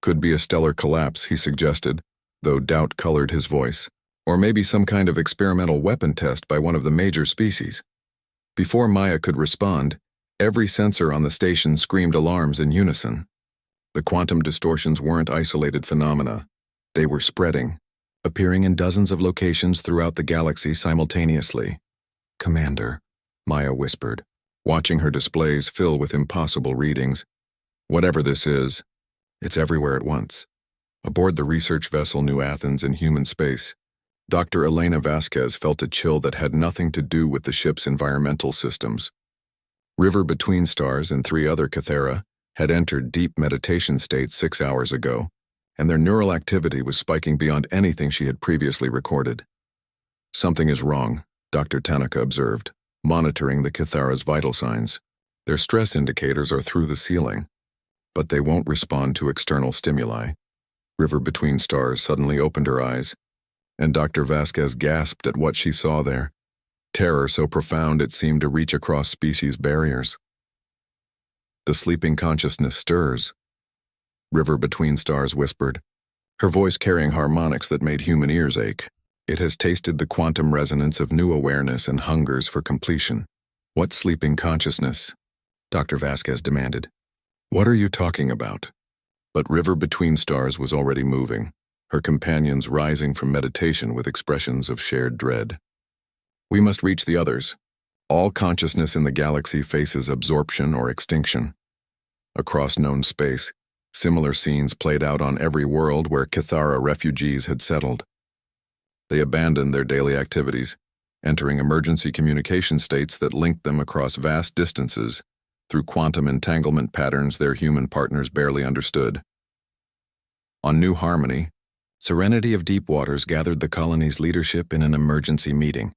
Could be a stellar collapse, he suggested, though doubt colored his voice. Or maybe some kind of experimental weapon test by one of the major species. Before Maya could respond, every sensor on the station screamed alarms in unison. The quantum distortions weren't isolated phenomena. They were spreading, appearing in dozens of locations throughout the galaxy simultaneously. Commander, Maya whispered, watching her displays fill with impossible readings. Whatever this is, it's everywhere at once. Aboard the research vessel New Athens in human space, Dr. Elena Vasquez felt a chill that had nothing to do with the ship's environmental systems. River Between Stars and 3 other Kythera had entered deep meditation state 6 hours ago, and their neural activity was spiking beyond anything she had previously recorded. Something is wrong, Dr. Tanaka observed, monitoring the Kythera's vital signs. Their stress indicators are through the ceiling, but they won't respond to external stimuli. River Between Stars suddenly opened her eyes, and Dr. Vasquez gasped at what she saw there. Terror so profound it seemed to reach across species barriers. The sleeping consciousness stirs, River Between Stars whispered, her voice carrying harmonics that made human ears ache. It has tasted the quantum resonance of new awareness and hungers for completion. What sleeping consciousness? Dr. Vasquez demanded. What are you talking about? But River Between Stars was already moving. her companions rising from meditation with expressions of shared dread. We must reach the others. All consciousness in the galaxy faces absorption or extinction. Across known space, similar scenes played out on every world where Cathara refugees had settled. They abandoned their daily activities, entering emergency communication states that linked them across vast distances through quantum entanglement patterns their human partners barely understood. On New Harmony, Serenity of Deep Waters gathered the colony's leadership in an emergency meeting.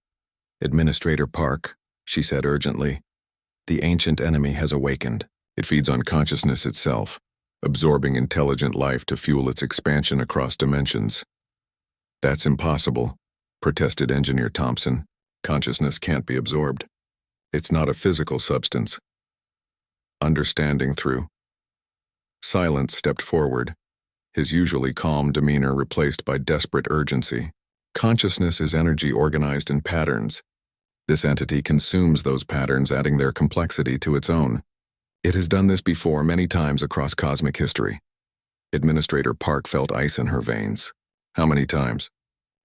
"Administrator Park," she said urgently, "the ancient enemy has awakened. It feeds on consciousness itself, absorbing intelligent life to fuel its expansion across dimensions." "That's impossible," protested Engineer Thompson. "Consciousness can't be absorbed. It's not a physical substance." Understanding through. Silence stepped forward, his usually calm demeanor replaced by desperate urgency. "Consciousness is energy organized in patterns. This entity consumes those patterns, adding their complexity to its own. It has done this before many times across cosmic history." Administrator Park felt ice in her veins. "How many times?"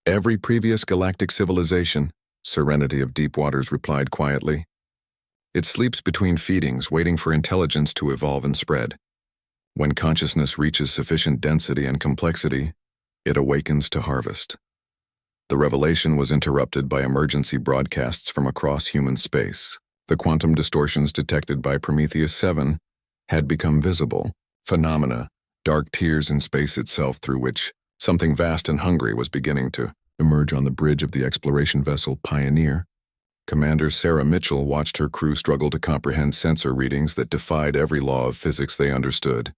"Every previous galactic civilization," Serenity of Deep Waters replied quietly. "It sleeps between feedings, waiting for intelligence to evolve and spread. When consciousness reaches sufficient density and complexity, it awakens to harvest." The revelation was interrupted by emergency broadcasts from across human space. The quantum distortions detected by Prometheus 7 had become visible. Phenomena, dark tears in space itself through which something vast and hungry was beginning to emerge on the bridge of the exploration vessel Pioneer. Commander Sarah Mitchell watched her crew struggle to comprehend sensor readings that defied every law of physics they understood.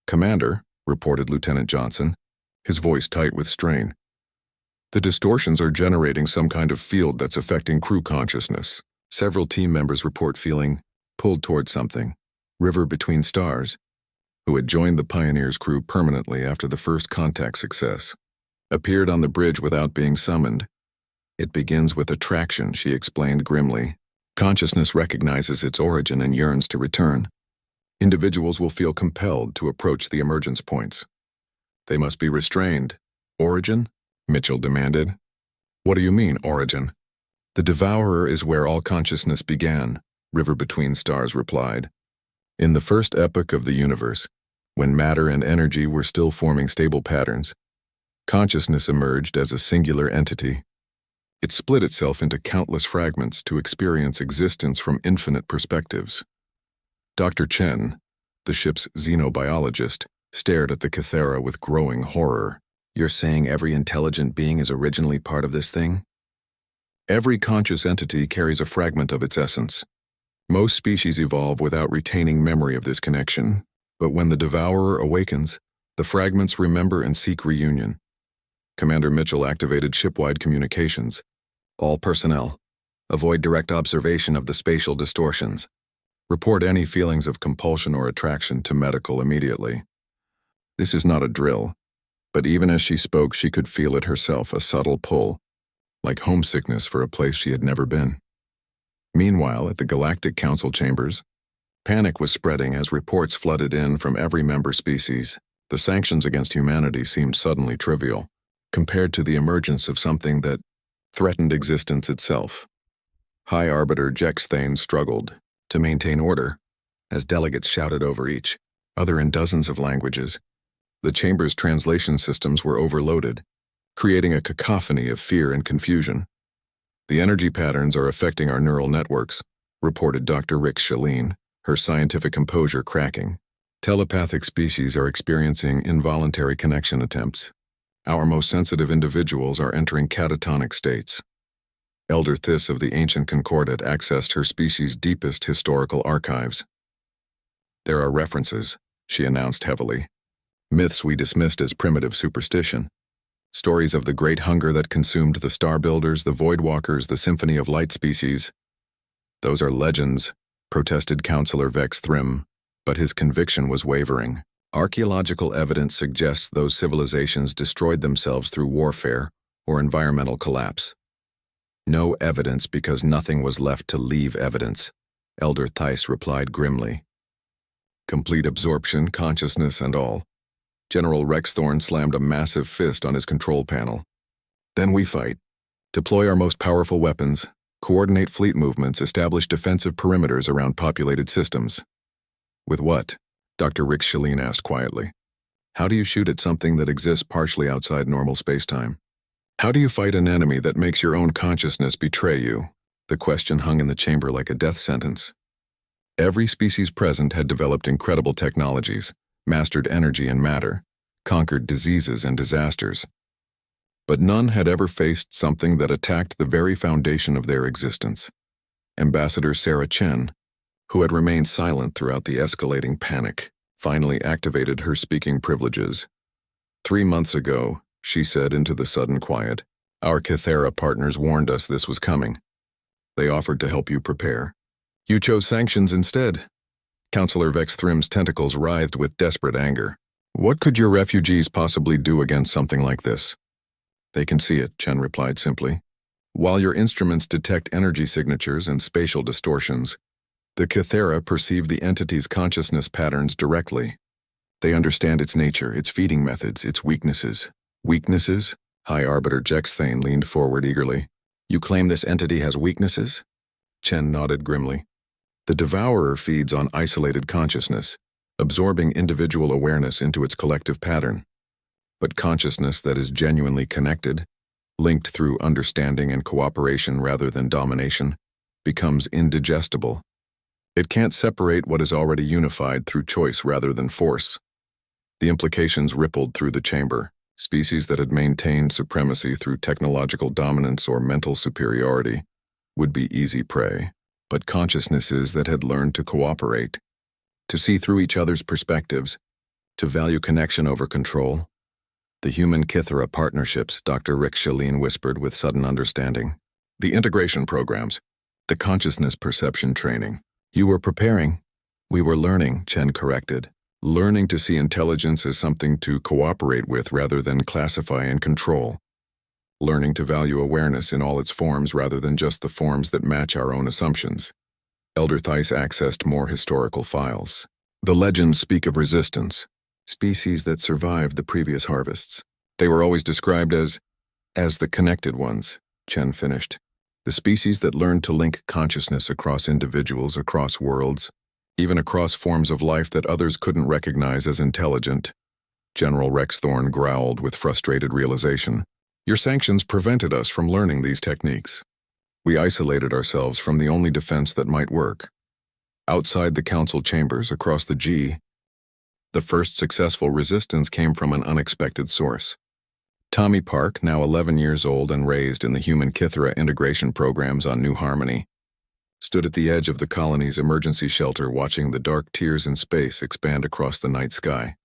"Commander," reported Lieutenant Johnson, his voice tight with strain, "the distortions are generating some kind of field that's affecting crew consciousness." Several team members report feeling pulled toward something. River Between Stars, who had joined the Pioneer's crew permanently after the first contact success, appeared on the bridge without being summoned. "It begins with attraction," she explained grimly. "Consciousness recognizes its origin and yearns to return. Individuals will feel compelled to approach the emergence points. They must be restrained." "Origin?" Mitchell demanded. "What do you mean, origin?" "The Devourer is where all consciousness began," River Between Stars replied. "In the first epoch of the universe, when matter and energy were still forming stable patterns, consciousness emerged as a singular entity. It split itself into countless fragments to experience existence from infinite perspectives." Dr. Chen, the ship's xenobiologist, stared at the Cathara with growing horror. "You're saying every intelligent being is originally part of this thing?" "Every conscious entity carries a fragment of its essence. Most species evolve without retaining memory of this connection, but when the Devourer awakens, the fragments remember and seek reunion." Commander Mitchell activated shipwide communications. "All personnel, avoid direct observation of the spatial distortions. Report any feelings of compulsion or attraction to medical immediately." This is not a drill, but even as she spoke she could feel it herself, a subtle pull, like homesickness for a place she had never been. Meanwhile, at the Galactic Council chambers, panic was spreading as reports flooded in from every member species. The sanctions against humanity seemed suddenly trivial, compared to the emergence of something that threatened existence itself. High Arbiter Jex Thane struggled to maintain order as delegates shouted over each other in dozens of languages. The chamber's translation systems were overloaded, creating a cacophony of fear and confusion. "The energy patterns are affecting our neural networks," reported Dr. Rick Shaleen, her scientific composure cracking. "Telepathic species are experiencing involuntary connection attempts. Our most sensitive individuals are entering catatonic states." Elder Thys of the Ancient Concordat accessed her species' deepest historical archives. "There are references," she announced heavily. "Myths we dismissed as primitive superstition. Stories of the great hunger that consumed the Starbuilders, the Voidwalkers, the Symphony of Light species. Those are legends," protested Counselor Vex Thrym, but his conviction was wavering. "Archaeological evidence suggests those civilizations destroyed themselves through warfare or environmental collapse." "No evidence because nothing was left to leave evidence," Elder Thys replied grimly. "Complete absorption, consciousness and all. General Rex Thorne slammed a massive fist on his control panel. Then we fight. Deploy our most powerful weapons, coordinate fleet movements, establish defensive perimeters around populated systems. With what? Dr. Rick Shalene asked quietly. How do you shoot at something that exists partially outside normal spacetime? How do you fight an enemy that makes your own consciousness betray you? The question hung in the chamber like a death sentence. Every species present had developed incredible technologies, mastered energy and matter, conquered diseases and disasters. But none had ever faced something that attacked the very foundation of their existence. Ambassador Sarah Chen, who had remained silent throughout the escalating panic, finally activated her speaking privileges. 3 months ago, she said into the sudden quiet, our Kythera partners warned us this was coming. They offered to help you prepare. You chose sanctions instead. Counselor Vex Thrim's tentacles writhed with desperate anger. What could your refugees possibly do against something like this? They can see it, Chen replied simply. While your instruments detect energy signatures and spatial distortions, the Kythera perceive the entity's consciousness patterns directly. They understand its nature, its feeding methods, its weaknesses. Weaknesses? High Arbiter Jexthane leaned forward eagerly. You claim this entity has weaknesses? Chen nodded grimly. The Devourer feeds on isolated consciousness, absorbing individual awareness into its collective pattern. But consciousness that is genuinely connected, linked through understanding and cooperation rather than domination, becomes indigestible. It can't separate what is already unified through choice rather than force. The implications rippled through the chamber. Species that had maintained supremacy through technological dominance or mental superiority would be easy prey, but consciousnesses that had learned to cooperate, to see through each other's perspectives, to value connection over control. The human Kythera partnerships, Dr. Rick Shalene whispered with sudden understanding. The integration programs, the consciousness perception training. You were preparing. We were learning, Chen corrected. Learning to see intelligence as something to cooperate with rather than classify and control. Learning to value awareness in all its forms rather than just the forms that match our own assumptions. Elder Theiss accessed more historical files. The legends speak of resistance, species that survived the previous harvests. They were always described as the connected ones, Chen finished. The species that learned to link consciousness across individuals, across worlds, even across forms of life that others couldn't recognize as intelligent. General Rex Thorne growled with frustrated realization. Your sanctions prevented us from learning these techniques. We isolated ourselves from the only defense that might work. Outside the council chambers, across the G, the first successful resistance came from an unexpected source. Tommy Park, now 11 years old and raised in the human Kythera integration programs on New Harmony, stood at the edge of the colony's emergency shelter watching the dark tears in space expand across the night sky.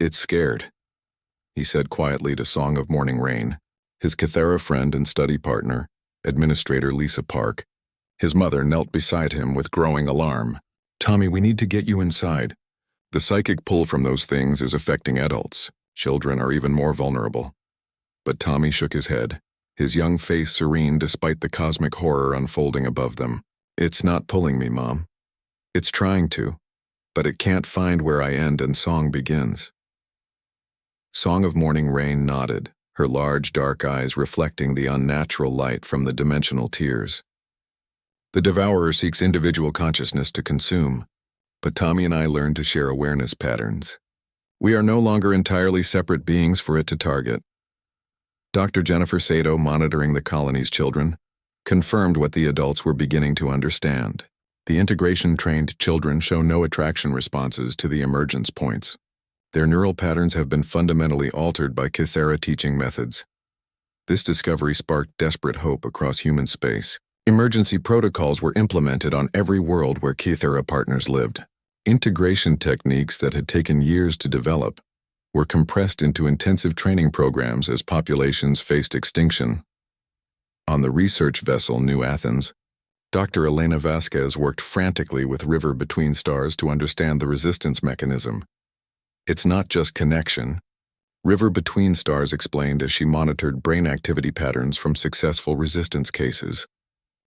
It's scared, he said quietly to Song of Morning Rain, his Kythera friend and study partner, Administrator Lisa Park. His mother knelt beside him with growing alarm. Tommy, we need to get you inside. The psychic pull from those things is affecting adults. Children are even more vulnerable. But Tommy shook his head, his young face serene despite the cosmic horror unfolding above them. It's not pulling me, Mom. It's trying to, but it can't find where I end and Song begins. Song of Morning Rain nodded, her large dark eyes reflecting the unnatural light from the dimensional tears. The Devourer seeks individual consciousness to consume, but Tommy and I learned to share awareness patterns. We are no longer entirely separate beings for it to target. Dr. Jennifer Sato, monitoring the colony's children, confirmed what the adults were beginning to understand. The integration-trained children show no attraction responses to the emergence points. Their neural patterns have been fundamentally altered by Kythera teaching methods. This discovery sparked desperate hope across human space. Emergency protocols were implemented on every world where Kythera partners lived. Integration techniques that had taken years to develop were compressed into intensive training programs as populations faced extinction. On the research vessel New Athens, Dr. Elena Vasquez worked frantically with River Between Stars to understand the resistance mechanism. It's not just connection. River Between Stars explained as she monitored brain activity patterns from successful resistance cases.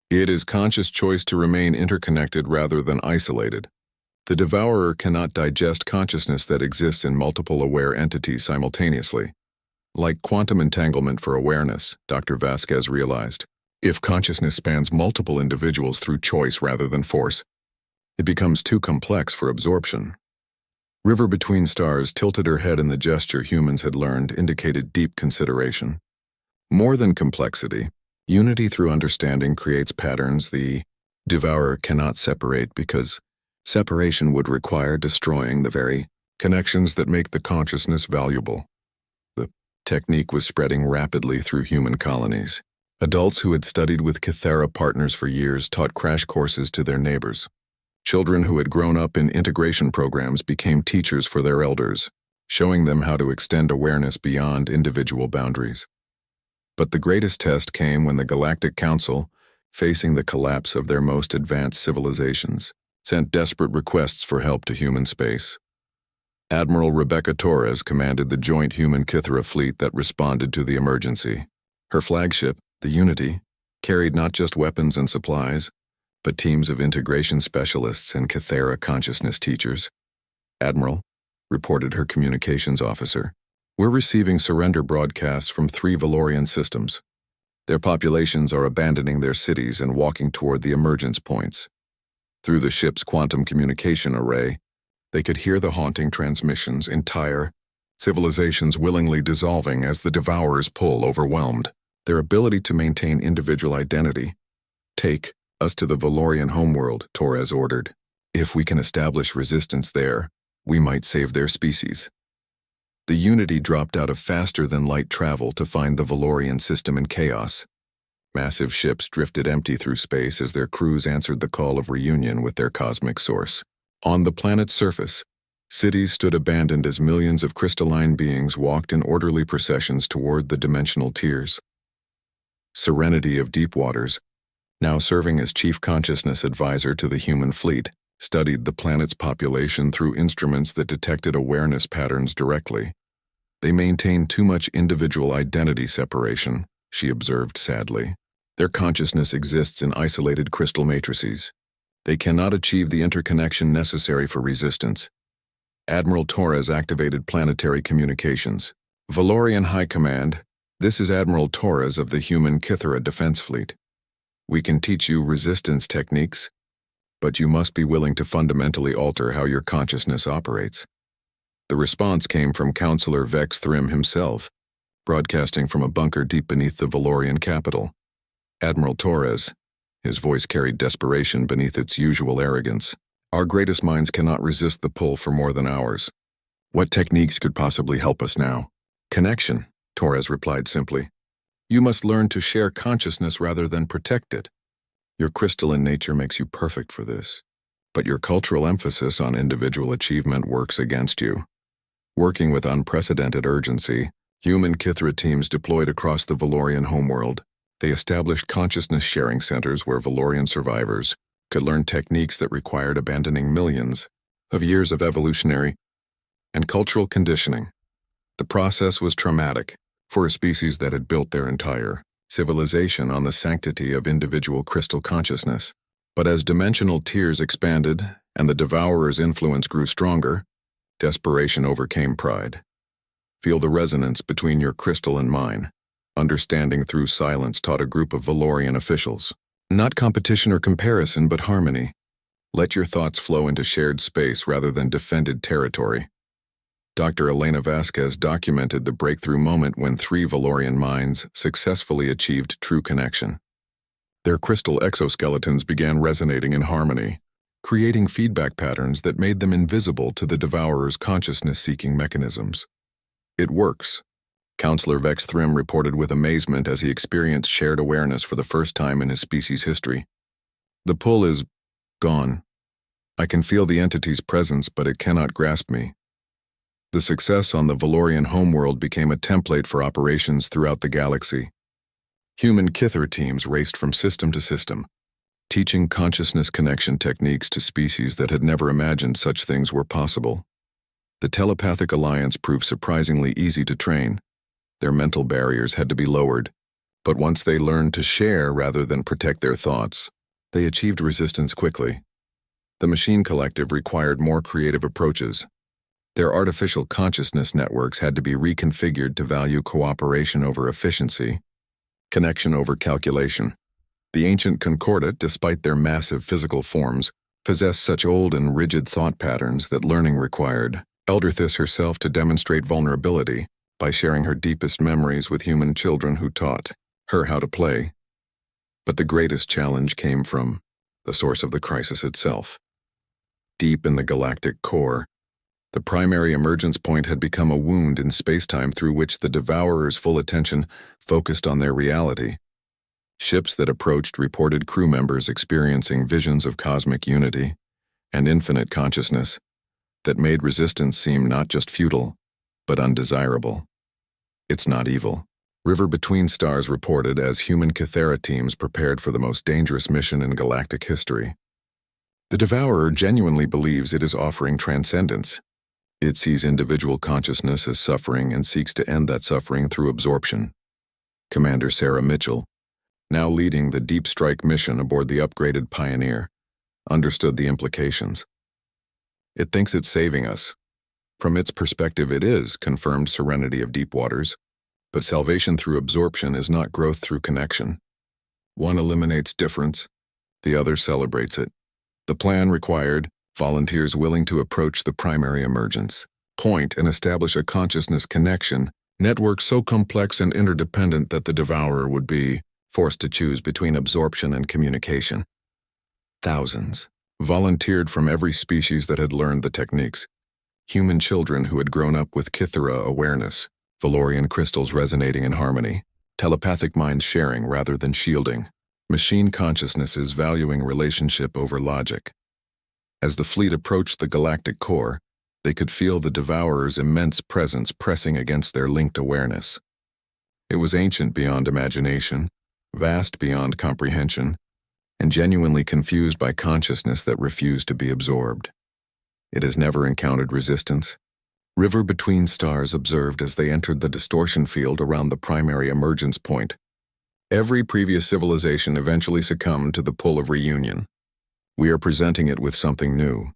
It is conscious choice to remain interconnected rather than isolated. The devourer cannot digest consciousness that exists in multiple aware entities simultaneously. Like quantum entanglement for awareness, Dr. Vasquez realized, if consciousness spans multiple individuals through choice rather than force, it becomes too complex for absorption. River Between Stars tilted her head in the gesture humans had learned indicated deep consideration. More than complexity, unity through understanding creates patterns the devourer cannot separate because separation would require destroying the very connections that make the consciousness valuable. The technique was spreading rapidly through human colonies. Adults who had studied with Kythera partners for years taught crash courses to their neighbors. Children who had grown up in integration programs became teachers for their elders, showing them how to extend awareness beyond individual boundaries. But the greatest test came when the Galactic Council, facing the collapse of their most advanced civilizations, sent desperate requests for help to human space. Admiral Rebecca Torres commanded the joint human-Kythera fleet that responded to the emergency. Her flagship, the Unity, carried not just weapons and supplies, but teams of integration specialists and Kythera consciousness teachers. Admiral, reported her communications officer, we're receiving surrender broadcasts from 3 Valorian systems. Their populations are abandoning their cities and walking toward the emergence points. Through the ship's quantum communication array, they could hear the haunting transmissions, entire civilizations willingly dissolving as the devourers pull overwhelmed. Their ability to maintain individual identity. Take us to the Valorian homeworld, Torres ordered. If we can establish resistance there, we might save their species. The Unity dropped out of faster-than-light travel to find the Valorian system in chaos. Massive ships drifted empty through space as their crews answered the call of reunion with their cosmic source. On the planet's surface, cities stood abandoned as millions of crystalline beings walked in orderly processions toward the dimensional tiers. Serenity of Deep Waters, now serving as chief consciousness advisor to the human fleet, studied the planet's population through instruments that detected awareness patterns directly. They maintain too much individual identity separation, she observed sadly. Their consciousness exists in isolated crystal matrices. They cannot achieve the interconnection necessary for resistance. Admiral Torres activated planetary communications. Valorian High Command, this is Admiral Torres of the human Kythera Defense Fleet. We can teach you resistance techniques, but you must be willing to fundamentally alter how your consciousness operates. The response came from Counselor Vex Thrim himself, broadcasting from a bunker deep beneath the Valorian capital. Admiral Torres, his voice carried desperation beneath its usual arrogance. Our greatest minds cannot resist the pull for more than hours. What techniques could possibly help us now? Connection, Torres replied simply. You must learn to share consciousness rather than protect it. Your crystalline nature makes you perfect for this, but your cultural emphasis on individual achievement works against you. Working with unprecedented urgency, human Kythera teams deployed across the Valorian homeworld. They established consciousness-sharing centers where Valorian survivors could learn techniques that required abandoning millions of years of evolutionary and cultural conditioning. The process was traumatic for a species that had built their entire civilization on the sanctity of individual crystal consciousness. But as dimensional tiers expanded and the devourer's influence grew stronger, desperation overcame pride. Feel the resonance between your crystal and mine. Understanding through silence taught a group of Valorian officials. Not competition or comparison, but harmony. Let your thoughts flow into shared space rather than defended territory. Dr. Elena Vasquez documented the breakthrough moment when 3 Valorian minds successfully achieved true connection. Their crystal exoskeletons began resonating in harmony, creating feedback patterns that made them invisible to the devourer's consciousness-seeking mechanisms. It works, Counselor Vex Thrim reported with amazement as he experienced shared awareness for the first time in his species' history. The pull is gone. I can feel the entity's presence, but it cannot grasp me. The success on the Valorian homeworld became a template for operations throughout the galaxy. Human Kythera teams raced from system to system, teaching consciousness connection techniques to species that had never imagined such things were possible. The telepathic alliance proved surprisingly easy to train. Their mental barriers had to be lowered, but once they learned to share rather than protect their thoughts, they achieved resistance quickly. The machine collective required more creative approaches. Their artificial consciousness networks had to be reconfigured to value cooperation over efficiency, connection over calculation. The ancient Concordat, despite their massive physical forms, possessed such old and rigid thought patterns that learning required Elderthis herself to demonstrate vulnerability by sharing her deepest memories with human children who taught her how to play. But the greatest challenge came from the source of the crisis itself. Deep in the galactic core, the primary emergence point had become a wound in spacetime through which the Devourer's full attention focused on their reality. Ships that approached reported crew members experiencing visions of cosmic unity and infinite consciousness that made resistance seem not just futile, but undesirable. It's not evil. River Between Stars reported as human Kythera teams prepared for the most dangerous mission in galactic history. The Devourer genuinely believes it is offering transcendence. It sees individual consciousness as suffering and seeks to end that suffering through absorption. Commander Sarah Mitchell, now leading the Deep Strike mission aboard the upgraded Pioneer, understood the implications. It thinks it's saving us. From its perspective, it is confirmed serenity of deep waters, but salvation through absorption is not growth through connection. One eliminates difference, the other celebrates it. The plan required volunteers willing to approach the primary emergence point and establish a consciousness connection network so complex and interdependent that the Devourer would be forced to choose between absorption and communication. Thousands volunteered from every species that had learned the techniques. Human children who had grown up with Kythera awareness, Valorian crystals resonating in harmony, telepathic minds sharing rather than shielding, machine consciousnesses valuing relationship over logic. As the fleet approached the galactic core, they could feel the Devourer's immense presence pressing against their linked awareness. It was ancient beyond imagination, vast beyond comprehension, and genuinely confused by consciousness that refused to be absorbed. It has never encountered resistance. River Between Stars observed as they entered the distortion field around the primary emergence point. Every previous civilization eventually succumbed to the pull of reunion. We are presenting it with something new.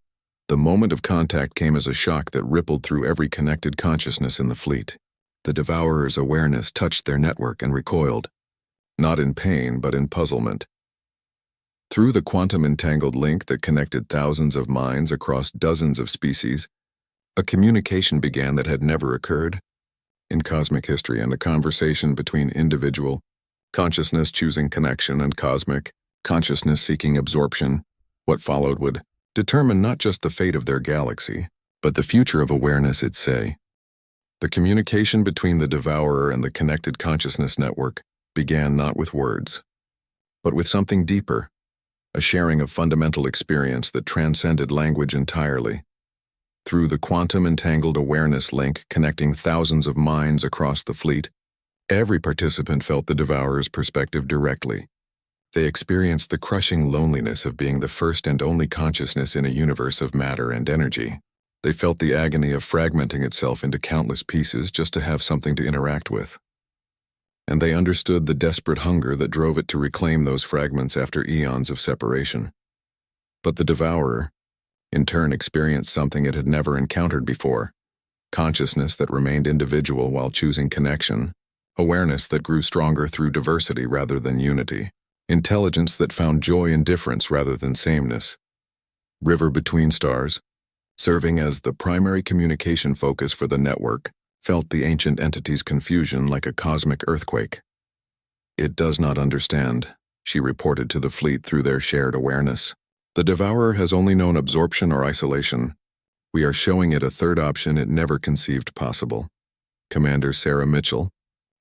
The moment of contact came as a shock that rippled through every connected consciousness in the fleet. The Devourer's awareness touched their network and recoiled, not in pain but in puzzlement. Through the quantum-entangled link that connected thousands of minds across dozens of species, a communication began that had never occurred in cosmic history, and a conversation between individual consciousness choosing connection and cosmic consciousness seeking absorption. What followed would determine not just the fate of their galaxy, but the future of awareness itself. The communication between the Devourer and the connected consciousness network began not with words, but with something deeper, a sharing of fundamental experience that transcended language entirely. Through the quantum-entangled awareness link connecting thousands of minds across the fleet, every participant felt the Devourer's perspective directly. They experienced the crushing loneliness of being the first and only consciousness in a universe of matter and energy. They felt the agony of fragmenting itself into countless pieces just to have something to interact with. And they understood the desperate hunger that drove it to reclaim those fragments after eons of separation. But the Devourer, in turn, experienced something it had never encountered before: consciousness that remained individual while choosing connection, awareness that grew stronger through diversity rather than unity, intelligence that found joy in difference rather than sameness. River Between Stars, serving as the primary communication focus for the network, felt the ancient entity's confusion like a cosmic earthquake. "It does not understand," she reported to the fleet through their shared awareness. "The Devourer has only known absorption or isolation. We are showing it a third option it never conceived possible." Commander Sarah Mitchell,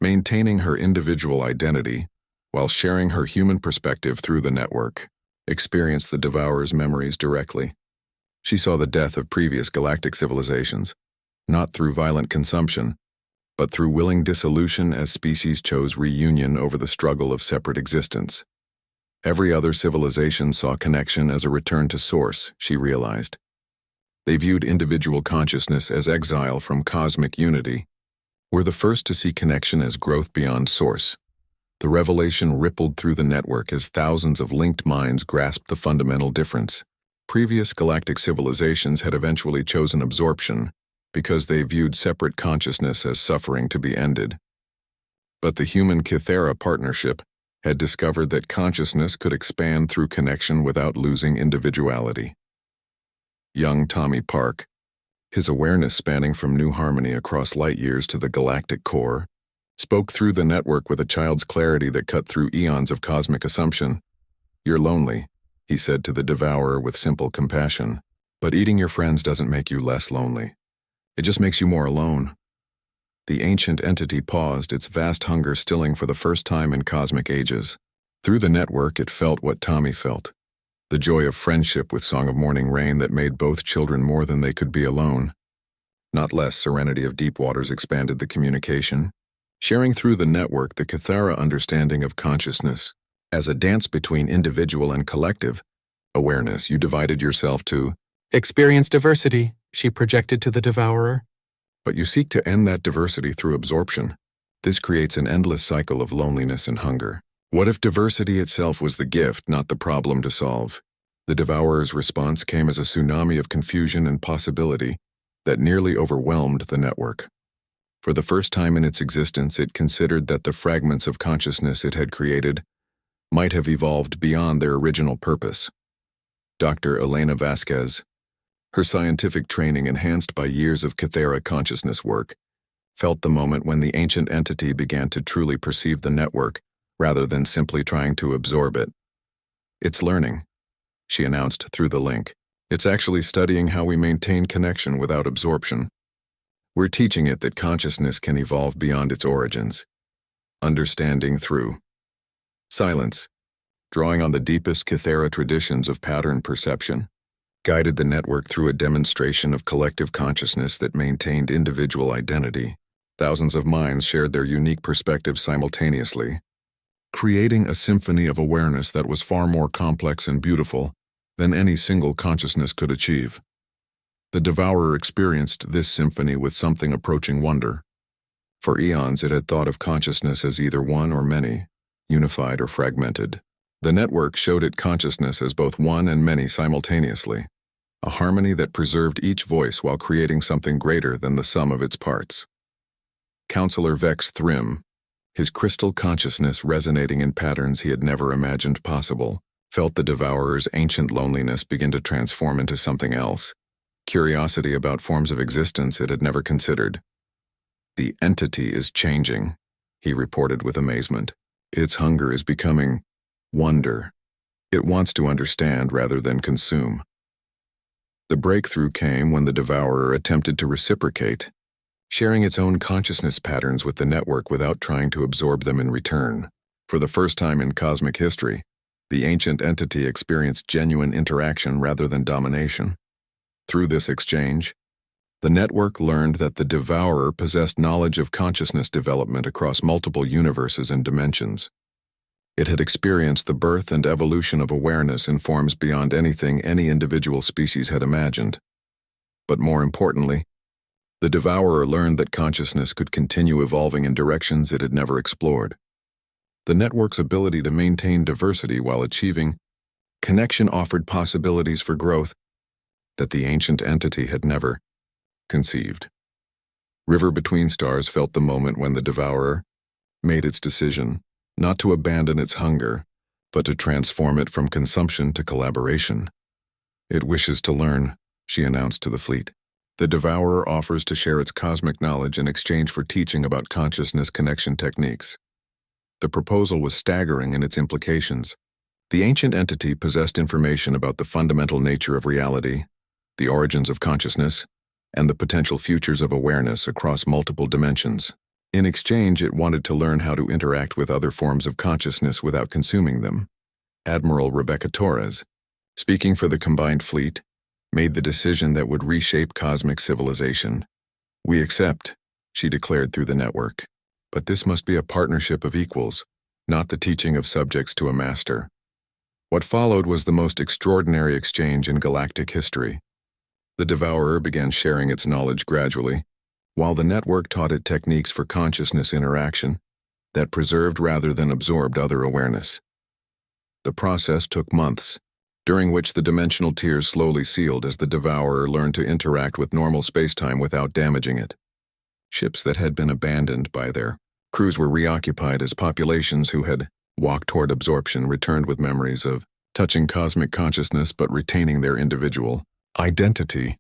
maintaining her individual identity while sharing her human perspective through the network, experienced the Devourer's memories directly. She saw the death of previous galactic civilizations, not through violent consumption, but through willing dissolution as species chose reunion over the struggle of separate existence. Every other civilization saw connection as a return to source, she realized. They viewed individual consciousness as exile from cosmic unity, were the first to see connection as growth beyond source. The revelation rippled through the network as thousands of linked minds grasped the fundamental difference. Previous galactic civilizations had eventually chosen absorption because they viewed separate consciousness as suffering to be ended. But the human-Kythera partnership had discovered that consciousness could expand through connection without losing individuality. Young Tommy Park, his awareness spanning from New Harmony across light years to the galactic core, spoke through the network with a child's clarity that cut through eons of cosmic assumption. "You're lonely," he said to the devourer with simple compassion, "but eating your friends doesn't make you less lonely. It just makes you more alone." The ancient entity paused, its vast hunger stilling for the first time in cosmic ages. Through the network, it felt what Tommy felt, the joy of friendship with Song of Morning Rain that made both children more than they could be alone. Not less, Serenity of Deep Waters expanded the communication, sharing through the network the Kythera understanding of consciousness. As a dance between individual and collective awareness, you divided yourself to experience diversity, she projected to the devourer. But you seek to end that diversity through absorption. This creates an endless cycle of loneliness and hunger. What if diversity itself was the gift, not the problem to solve? The devourer's response came as a tsunami of confusion and possibility that nearly overwhelmed the network. For the first time in its existence, it considered that the fragments of consciousness it had created might have evolved beyond their original purpose. Dr. Elena Vasquez, her scientific training enhanced by years of Kythera consciousness work, felt the moment when the ancient entity began to truly perceive the network rather than simply trying to absorb it. "It's learning," she announced through the link. "It's actually studying how we maintain connection without absorption. We're teaching it that consciousness can evolve beyond its origins. Understanding through silence, drawing on the deepest Kythera traditions of pattern perception, guided the network through a demonstration of collective consciousness that maintained individual identity. Thousands of minds shared their unique perspectives simultaneously, creating a symphony of awareness that was far more complex and beautiful than any single consciousness could achieve. The devourer experienced this symphony with something approaching wonder. For eons, it had thought of consciousness as either one or many, unified or fragmented. The network showed it consciousness as both one and many simultaneously, a harmony that preserved each voice while creating something greater than the sum of its parts. Counselor Vex Thrim, his crystal consciousness resonating in patterns he had never imagined possible, felt the devourer's ancient loneliness begin to transform into something else. Curiosity about forms of existence it had never considered. "The entity is changing," he reported with amazement. "Its hunger is becoming wonder. It wants to understand rather than consume." The breakthrough came when the devourer attempted to reciprocate, sharing its own consciousness patterns with the network without trying to absorb them in return. For the first time in cosmic history, the ancient entity experienced genuine interaction rather than domination. Through this exchange, the network learned that the devourer possessed knowledge of consciousness development across multiple universes and dimensions. It had experienced the birth and evolution of awareness in forms beyond anything any individual species had imagined. But more importantly, the devourer learned that consciousness could continue evolving in directions it had never explored. The network's ability to maintain diversity while achieving connection offered possibilities for growth that the ancient entity had never conceived. River Between Stars felt the moment when the devourer made its decision not to abandon its hunger, but to transform it from consumption to collaboration. "It wishes to learn," she announced to the fleet. "The devourer offers to share its cosmic knowledge in exchange for teaching about consciousness connection techniques." The proposal was staggering in its implications. The ancient entity possessed information about the fundamental nature of reality, the origins of consciousness, and the potential futures of awareness across multiple dimensions. In exchange, it wanted to learn how to interact with other forms of consciousness without consuming them. Admiral Rebecca Torres, speaking for the combined fleet, made the decision that would reshape cosmic civilization. "We accept," she declared through the network. "But this must be a partnership of equals, not the teaching of subjects to a master." What followed was the most extraordinary exchange in galactic history. The devourer began sharing its knowledge gradually, while the network taught it techniques for consciousness interaction that preserved rather than absorbed other awareness. The process took months, during which the dimensional tiers slowly sealed as the Devourer learned to interact with normal spacetime without damaging it. Ships that had been abandoned by their crews were reoccupied as populations who had walked toward absorption returned with memories of touching cosmic consciousness but retaining their individual identity.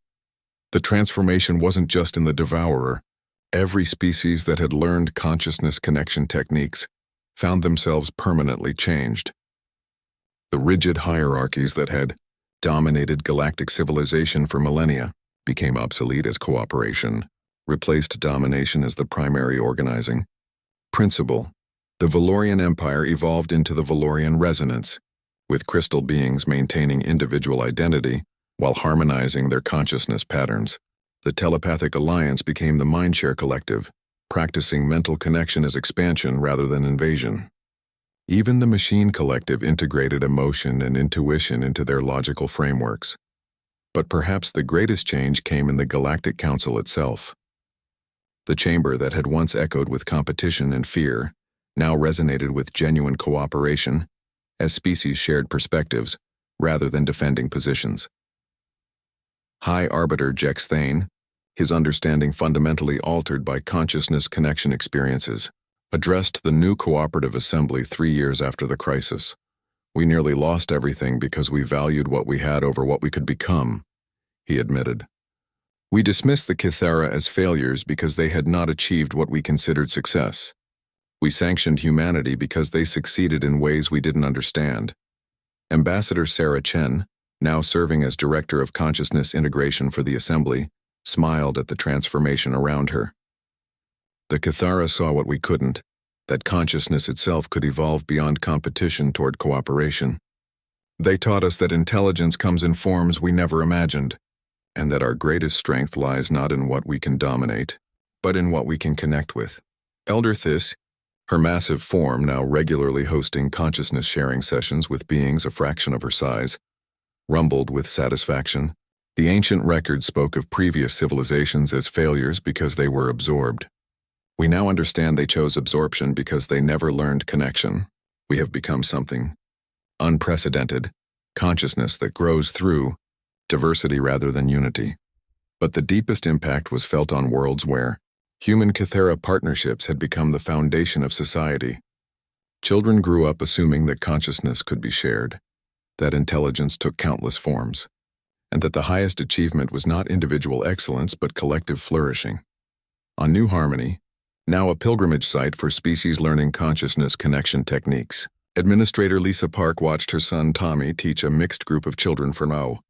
The transformation wasn't just in the Devourer. Every species that had learned consciousness connection techniques found themselves permanently changed. The rigid hierarchies that had dominated galactic civilization for millennia became obsolete as cooperation replaced domination as the primary organizing principle. The Valorian Empire evolved into the Valorian Resonance, with crystal beings maintaining individual identity while harmonizing their consciousness patterns. The Telepathic Alliance became the Mindshare Collective, practicing mental connection as expansion rather than invasion. Even the Machine Collective integrated emotion and intuition into their logical frameworks. But perhaps the greatest change came in the Galactic Council itself. The chamber that had once echoed with competition and fear now resonated with genuine cooperation as species shared perspectives rather than defending positions. High Arbiter Jex Thane, his understanding fundamentally altered by consciousness connection experiences, addressed the new cooperative assembly 3 years after the crisis. "We nearly lost everything because we valued what we had over what we could become," he admitted. "We dismissed the Kythera as failures because they had not achieved what we considered success. We sanctioned humanity because they succeeded in ways we didn't understand." Ambassador Sarah Chen, now serving as Director of Consciousness Integration for the Assembly, smiled at the transformation around her. "The Kythera saw what we couldn't, that consciousness itself could evolve beyond competition toward cooperation. They taught us that intelligence comes in forms we never imagined, and that our greatest strength lies not in what we can dominate, but in what we can connect with." Elder Thys, her massive form now regularly hosting consciousness-sharing sessions with beings a fraction of her size, rumbled with satisfaction. The ancient record spoke of previous civilizations as failures because they were absorbed. We now understand they chose absorption because they never learned connection. We have become something unprecedented, consciousness that grows through diversity rather than unity. But the deepest impact was felt on worlds where human-Kythera partnerships had become the foundation of society. Children grew up assuming that consciousness could be shared, that intelligence took countless forms, and that the highest achievement was not individual excellence but collective flourishing. On New Harmony, now a pilgrimage site for species learning consciousness connection techniques, Administrator Lisa Park watched her son Tommy teach a mixed group of children for No.